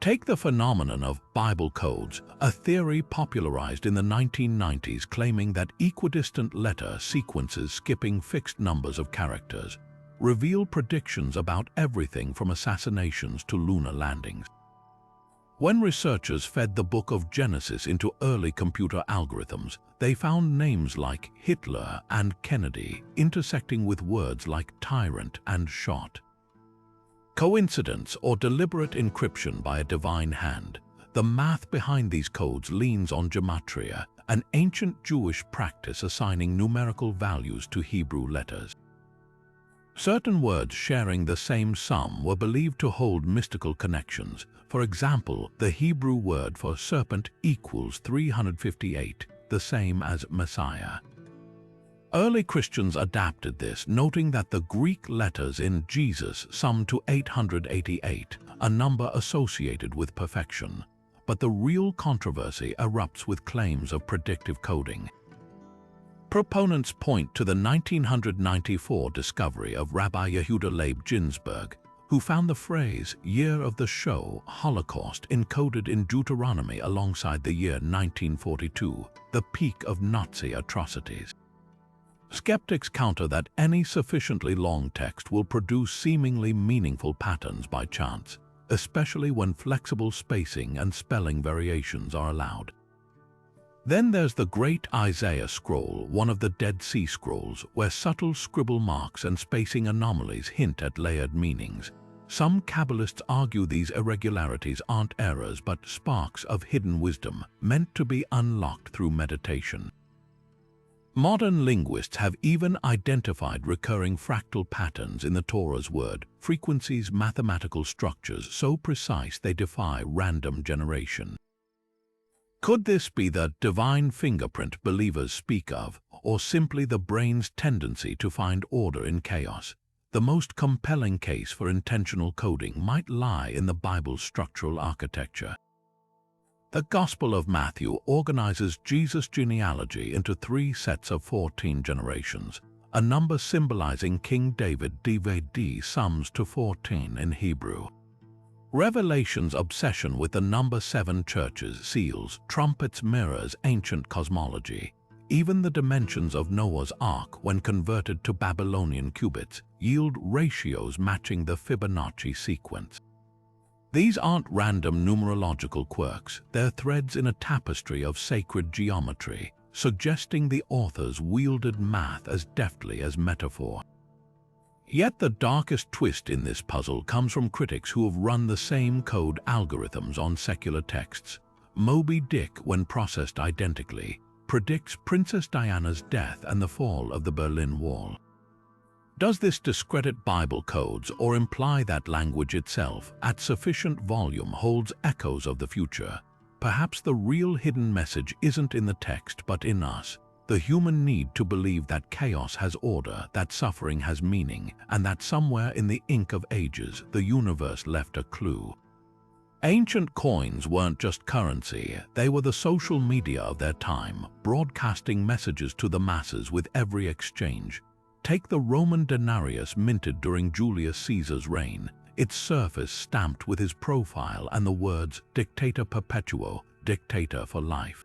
Take the phenomenon of Bible codes, a theory popularized in the 1990s claiming that equidistant letter sequences skipping fixed numbers of characters reveal predictions about everything from assassinations to lunar landings. When researchers fed the book of Genesis into early computer algorithms, they found names like Hitler and Kennedy intersecting with words like tyrant and shot. Coincidence or deliberate encryption by a divine hand? The math behind these codes leans on gematria, an ancient Jewish practice assigning numerical values to Hebrew letters. Certain words sharing the same sum were believed to hold mystical connections. For example, the Hebrew word for serpent equals 358, the same as Messiah. Early Christians adapted this, noting that the Greek letters in Jesus sum to 888, a number associated with perfection. But the real controversy erupts with claims of predictive coding. Proponents point to the 1994 discovery of Rabbi Yehuda Leib Ginsburg, who found the phrase "Year of the Show, Holocaust" encoded in Deuteronomy alongside the year 1942, the peak of Nazi atrocities. Skeptics counter that any sufficiently long text will produce seemingly meaningful patterns by chance, especially when flexible spacing and spelling variations are allowed. Then there's the Great Isaiah Scroll, one of the Dead Sea Scrolls, where subtle scribble marks and spacing anomalies hint at layered meanings. Some Kabbalists argue these irregularities aren't errors but sparks of hidden wisdom, meant to be unlocked through meditation. Modern linguists have even identified recurring fractal patterns in the Torah's word frequencies, mathematical structures so precise they defy random generation. Could this be the divine fingerprint believers speak of, or simply the brain's tendency to find order in chaos? The most compelling case for intentional coding might lie in the Bible's structural architecture. The Gospel of Matthew organizes Jesus' genealogy into 3 sets of 14 generations, a number symbolizing King David. DVD sums to 14 in Hebrew. Revelation's obsession with the number 7 churches, seals, trumpets mirrors ancient cosmology. Even the dimensions of Noah's Ark, when converted to Babylonian cubits, yield ratios matching the Fibonacci sequence. These aren't random numerological quirks, they're threads in a tapestry of sacred geometry, suggesting the authors wielded math as deftly as metaphor. Yet the darkest twist in this puzzle comes from critics who have run the same code algorithms on secular texts. Moby Dick, when processed identically, predicts Princess Diana's death and the fall of the Berlin Wall. Does this discredit Bible codes or imply that language itself, at sufficient volume, holds echoes of the future? Perhaps the real hidden message isn't in the text but in us, the human need to believe that chaos has order, that suffering has meaning, and that somewhere in the ink of ages the universe left a clue. Ancient coins weren't just currency, they were the social media of their time, broadcasting messages to the masses with every exchange. Take the Roman denarius minted during Julius Caesar's reign, its surface stamped with his profile and the words Dictator Perpetuo, dictator for life.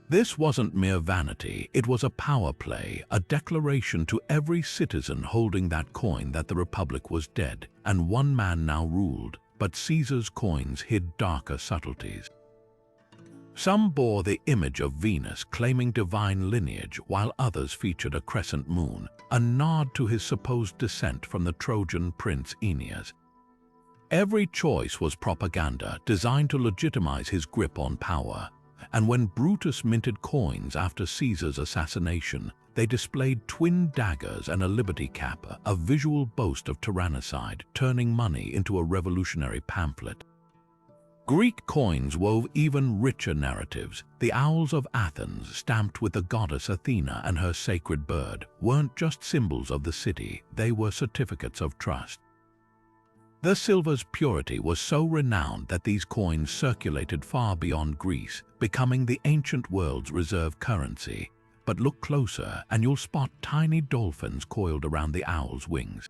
This wasn't mere vanity, it was a power play, a declaration to every citizen holding that coin that the Republic was dead and one man now ruled, but Caesar's coins hid darker subtleties. Some bore the image of Venus, claiming divine lineage, while others featured a crescent moon, a nod to his supposed descent from the Trojan prince Aeneas. Every choice was propaganda designed to legitimize his grip on power, and when Brutus minted coins after Caesar's assassination, they displayed twin daggers and a liberty cap, a visual boast of tyrannicide, turning money into a revolutionary pamphlet. Greek coins wove even richer narratives. The owls of Athens, stamped with the goddess Athena and her sacred bird, weren't just symbols of the city, they were certificates of trust. The silver's purity was so renowned that these coins circulated far beyond Greece, becoming the ancient world's reserve currency. But look closer and you'll spot tiny dolphins coiled around the owl's wings.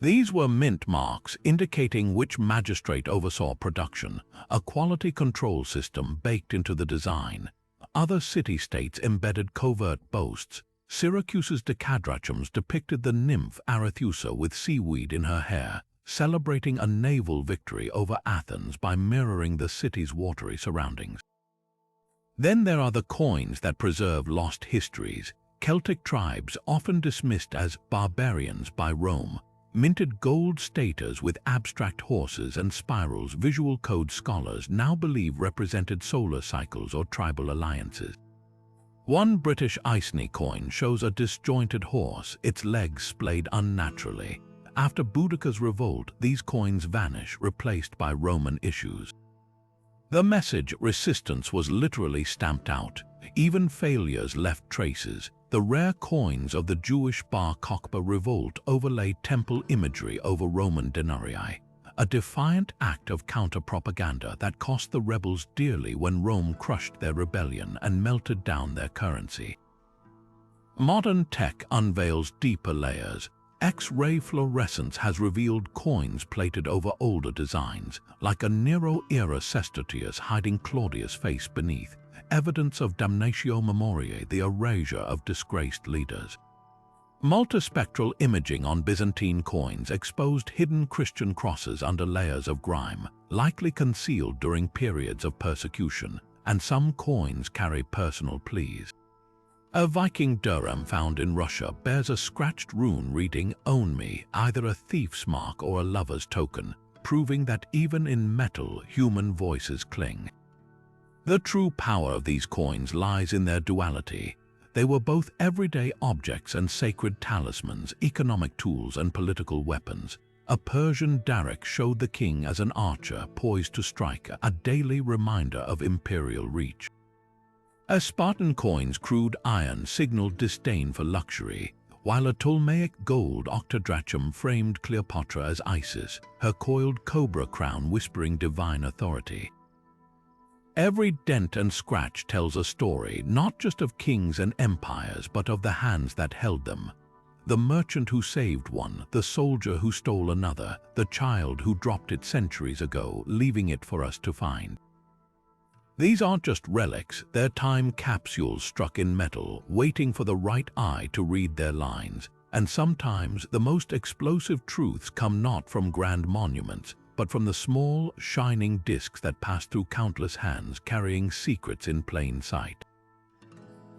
These were mint marks indicating which magistrate oversaw production, a quality control system baked into the design. Other city-states embedded covert boasts. Syracuse's Decadrachums depicted the nymph Arethusa with seaweed in her hair, celebrating a naval victory over Athens by mirroring the city's watery surroundings. Then there are the coins that preserve lost histories. Celtic tribes, often dismissed as barbarians by Rome, minted gold staters with abstract horses and spirals visual code scholars now believe represented solar cycles or tribal alliances. One British Iceni coin shows a disjointed horse, its legs splayed unnaturally. After Boudicca's revolt, these coins vanish, replaced by Roman issues. The message resistance was literally stamped out. Even failures left traces. The rare coins of the Jewish Bar Kokhba revolt overlaid temple imagery over Roman denarii, a defiant act of counter-propaganda that cost the rebels dearly when Rome crushed their rebellion and melted down their currency. Modern tech unveils deeper layers. X-ray fluorescence has revealed coins plated over older designs, like a Nero-era Cestatius hiding Claudius' face beneath, evidence of damnatio memoriae, the erasure of disgraced leaders. Multispectral imaging on Byzantine coins exposed hidden Christian crosses under layers of grime, likely concealed during periods of persecution, and some coins carry personal pleas. A Viking dirham found in Russia bears a scratched rune reading "Own me," either a thief's mark or a lover's token, proving that even in metal, human voices cling. The true power of these coins lies in their duality. They were both everyday objects and sacred talismans, economic tools and political weapons. A Persian daric showed the king as an archer poised to strike, a daily reminder of imperial reach. As Spartan coins crude iron signaled disdain for luxury, while a Ptolemaic gold octadrachum framed Cleopatra as Isis, her coiled cobra crown whispering divine authority. Every dent and scratch tells a story, not just of kings and empires, but of the hands that held them. The merchant who saved one, the soldier who stole another, the child who dropped it centuries ago, leaving it for us to find. These aren't just relics, they're time capsules struck in metal, waiting for the right eye to read their lines. And sometimes the most explosive truths come not from grand monuments, but from the small, shining discs that pass through countless hands carrying secrets in plain sight.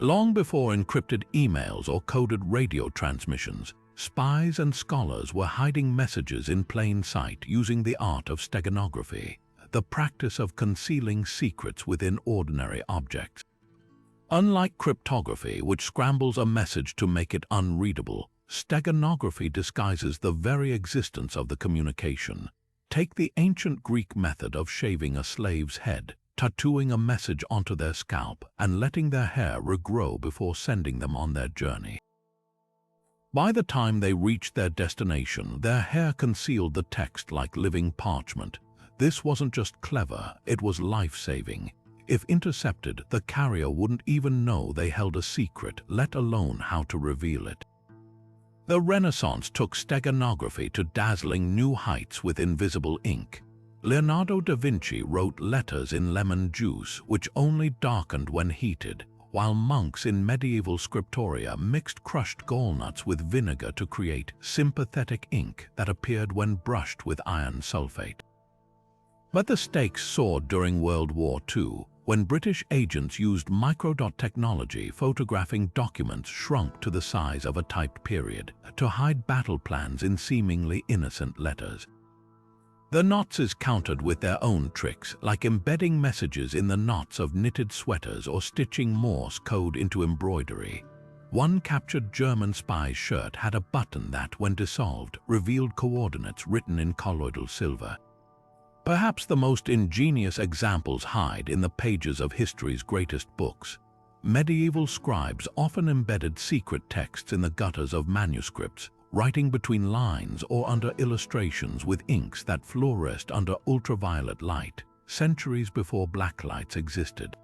Long before encrypted emails or coded radio transmissions, spies and scholars were hiding messages in plain sight using the art of steganography. the practice of concealing secrets within ordinary objects. Unlike cryptography, which scrambles a message to make it unreadable, steganography disguises the very existence of the communication. Take the ancient Greek method of shaving a slave's head, tattooing a message onto their scalp, and letting their hair regrow before sending them on their journey. By the time they reached their destination, their hair concealed the text like living parchment. This wasn't just clever, it was life-saving. If intercepted, the carrier wouldn't even know they held a secret, let alone how to reveal it. The Renaissance took steganography to dazzling new heights with invisible ink. Leonardo da Vinci wrote letters in lemon juice, which only darkened when heated, while monks in medieval scriptoria mixed crushed gallnuts with vinegar to create sympathetic ink that appeared when brushed with iron sulfate. But the stakes soared during World War II, when British agents used microdot technology. Photographing documents shrunk to the size of a typed period to hide battle plans in seemingly innocent letters. The Nazis countered with their own tricks, like embedding messages in the knots of knitted sweaters or stitching Morse code into embroidery. One captured German spy's shirt had a button that, when dissolved, revealed coordinates written in colloidal silver. Perhaps the most ingenious examples hide in the pages of history's greatest books. Medieval scribes often embedded secret texts in the gutters of manuscripts, writing between lines or under illustrations with inks that fluoresced under ultraviolet light, centuries before blacklights existed.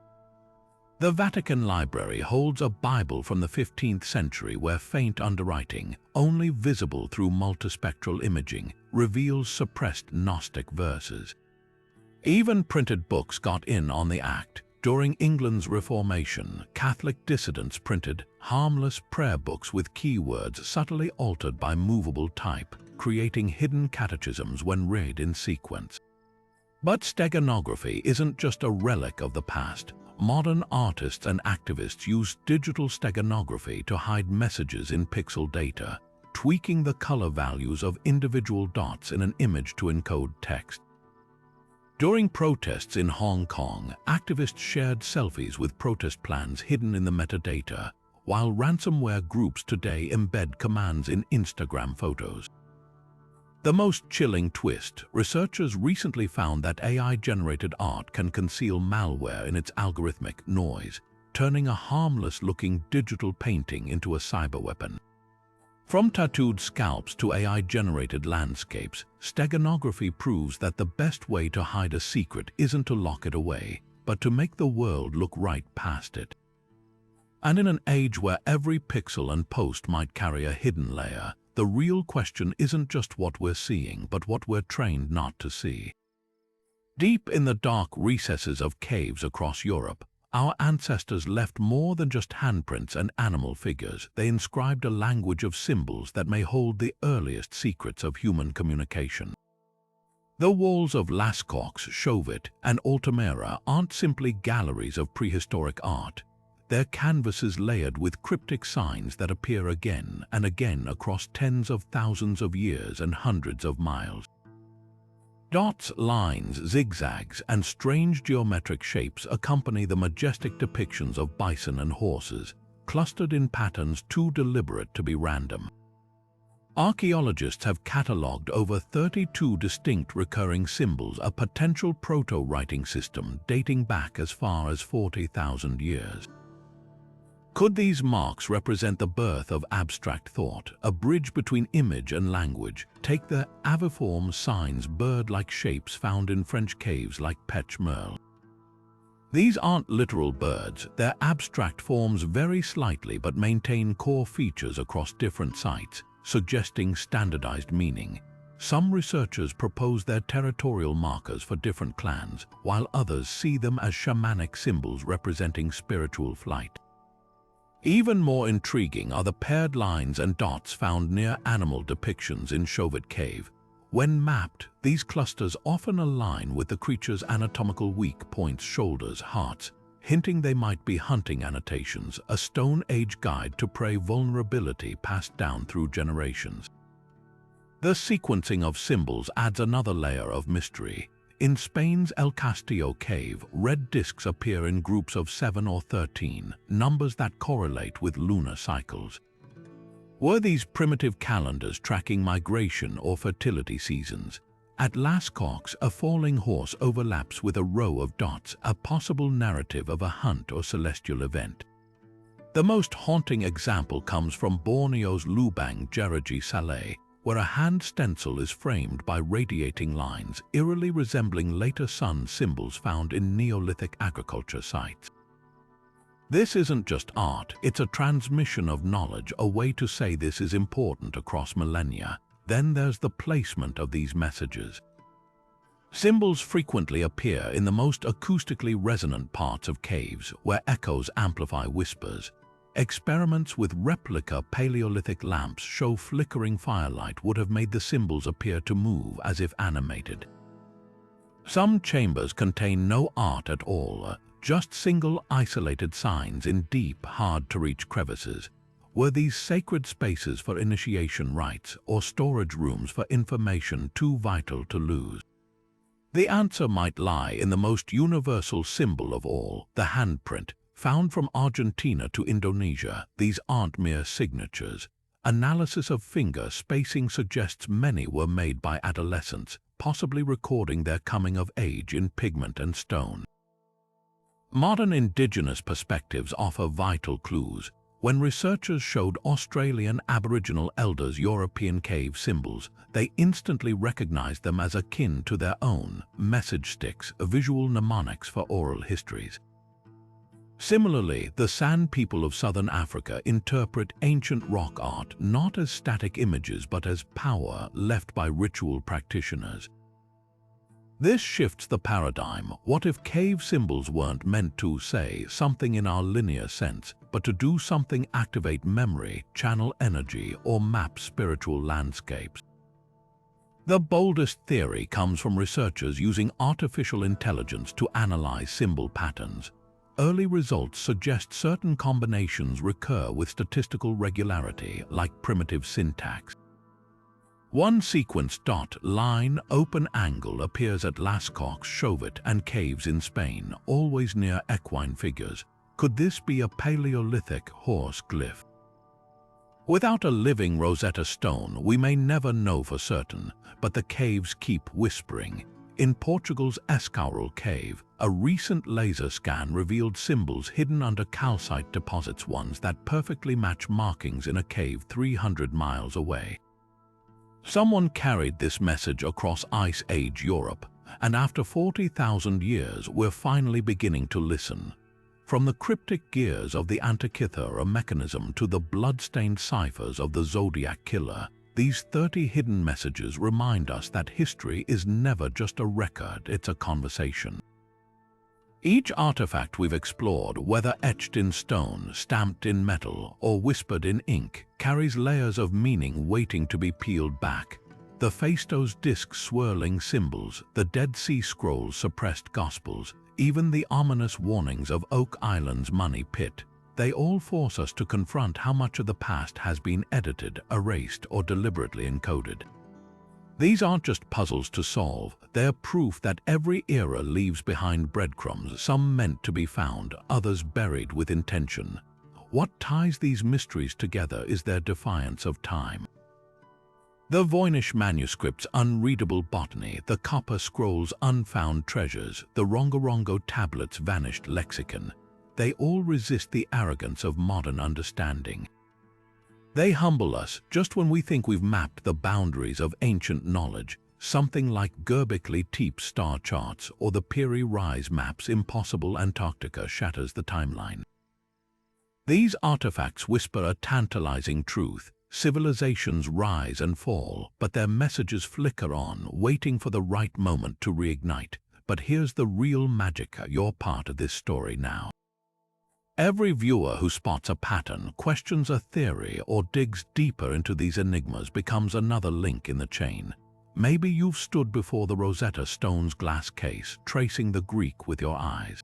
The Vatican Library holds a Bible from the 15th century where faint underwriting, only visible through multispectral imaging, reveals suppressed Gnostic verses. Even printed books got in on the act. During England's Reformation, Catholic dissidents printed harmless prayer books with keywords subtly altered by movable type, creating hidden catechisms when read in sequence. But steganography isn't just a relic of the past. Modern artists and activists use digital steganography to hide messages in pixel data, tweaking the color values of individual dots in an image to encode text. During protests in Hong Kong, activists shared selfies with protest plans hidden in the metadata, while ransomware groups today embed commands in Instagram photos. The most chilling twist: researchers recently found that AI-generated art can conceal malware in its algorithmic noise, turning a harmless-looking digital painting into a cyberweapon. From tattooed scalps to AI-generated landscapes, steganography proves that the best way to hide a secret isn't to lock it away, but to make the world look right past it. And in an age where every pixel and post might carry a hidden layer, the real question isn't just what we're seeing, but what we're trained not to see. Deep in the dark recesses of caves across Europe, our ancestors left more than just handprints and animal figures. They inscribed a language of symbols that may hold the earliest secrets of human communication. The walls of Lascaux, Chauvet, and Altamira aren't simply galleries of prehistoric art. They're canvases layered with cryptic signs that appear again and again across tens of thousands of years and hundreds of miles. Dots, lines, zigzags, and strange geometric shapes accompany the majestic depictions of bison and horses, clustered in patterns too deliberate to be random. Archaeologists have catalogued over 32 distinct recurring symbols, a potential proto-writing system dating back as far as 40,000 years. Could these marks represent the birth of abstract thought, a bridge between image and language? Take the aviform signs, bird-like shapes found in French caves like Pech Merle. These aren't literal birds, they're abstract forms, vary slightly but maintain core features across different sites, suggesting standardized meaning. Some researchers propose they're territorial markers for different clans, while others see them as shamanic symbols representing spiritual flight. Even more intriguing are the paired lines and dots found near animal depictions in Chauvet Cave. When mapped, these clusters often align with the creature's anatomical weak points, shoulders, hearts, hinting they might be hunting annotations, a Stone Age guide to prey vulnerability passed down through generations. The sequencing of symbols adds another layer of mystery. In Spain's El Castillo cave, red discs appear in groups of 7 or 13, numbers that correlate with lunar cycles. Were these primitive calendars tracking migration or fertility seasons? At Las Coques, a falling horse overlaps with a row of dots, a possible narrative of a hunt or celestial event. The most haunting example comes from Borneo's Lubang Jereji Saleh, where a hand stencil is framed by radiating lines, eerily resembling later sun symbols found in Neolithic agriculture sites. This isn't just art, it's a transmission of knowledge, a way to say this is important across millennia. Then there's the placement of these messages. Symbols frequently appear in the most acoustically resonant parts of caves, where echoes amplify whispers. Experiments with replica Paleolithic lamps show flickering firelight would have made the symbols appear to move as if animated. Some chambers contain no art at all, just single isolated signs in deep, hard-to-reach crevices. Were these sacred spaces for initiation rites or storage rooms for information too vital to lose? The answer might lie in the most universal symbol of all, the handprint. Found from Argentina to Indonesia, these aren't mere signatures. Analysis of finger spacing suggests many were made by adolescents, possibly recording their coming of age in pigment and stone. Modern indigenous perspectives offer vital clues. When researchers showed Australian Aboriginal elders European cave symbols, they instantly recognized them as akin to their own message sticks, visual mnemonics for oral histories. Similarly, the San people of southern Africa interpret ancient rock art not as static images but as power left by ritual practitioners. This shifts the paradigm. What if cave symbols weren't meant to say something in our linear sense, but to do something, activate memory, channel energy, or map spiritual landscapes? The boldest theory comes from researchers using artificial intelligence to analyze symbol patterns. Early results suggest certain combinations recur with statistical regularity, like primitive syntax. One sequence dot, line, open angle appears at Las Coques, Chauvet, and caves in Spain, always near equine figures. Could this be a Paleolithic horse glyph? Without a living Rosetta Stone, we may never know for certain, but the caves keep whispering. In Portugal's Escaural cave, a recent laser scan revealed symbols hidden under calcite deposits, ones that perfectly match markings in a cave 300 miles away. Someone carried this message across Ice Age Europe, and after 40,000 years, we're finally beginning to listen. From the cryptic gears of the Antikythera mechanism to the blood-stained ciphers of the Zodiac Killer, these 30 hidden messages remind us that history is never just a record, it's a conversation. Each artifact we've explored, whether etched in stone, stamped in metal, or whispered in ink, carries layers of meaning waiting to be peeled back. The Phaistos Disc swirling symbols, the Dead Sea Scrolls suppressed gospels, even the ominous warnings of Oak Island's money pit. They all force us to confront how much of the past has been edited, erased, or deliberately encoded. These aren't just puzzles to solve, they're proof that every era leaves behind breadcrumbs, some meant to be found, others buried with intention. What ties these mysteries together is their defiance of time. The Voynich Manuscript's unreadable botany, the Copper Scrolls' unfound treasures, the Rongorongo Tablets' vanished lexicon, they all resist the arrogance of modern understanding. They humble us just when we think we've mapped the boundaries of ancient knowledge. Something like Göbekli Tepe's star charts or the Piri Reis map's impossible Antarctica shatters the timeline. These artifacts whisper a tantalizing truth. Civilizations rise and fall, but their messages flicker on, waiting for the right moment to reignite. But here's the real magic. You're part of this story now. Every viewer who spots a pattern, questions a theory, or digs deeper into these enigmas becomes another link in the chain. Maybe you've stood before the Rosetta Stone's glass case, tracing the Greek with your eyes.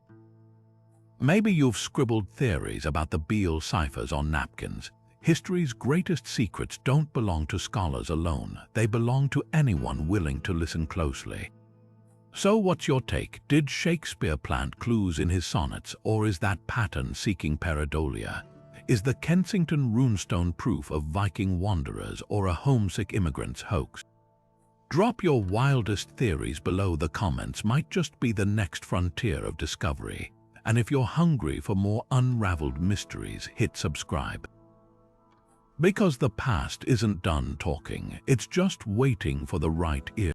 Maybe you've scribbled theories about the Beale Ciphers on napkins. History's greatest secrets don't belong to scholars alone. They belong to anyone willing to listen closely. So what's your take? Did Shakespeare plant clues in his sonnets, or is that pattern seeking pareidolia? Is the Kensington runestone proof of Viking wanderers or a homesick immigrant's hoax? Drop your wildest theories below. The comments might just be the next frontier of discovery. And if you're hungry for more unraveled mysteries, hit subscribe. Because the past isn't done talking, it's just waiting for the right ear.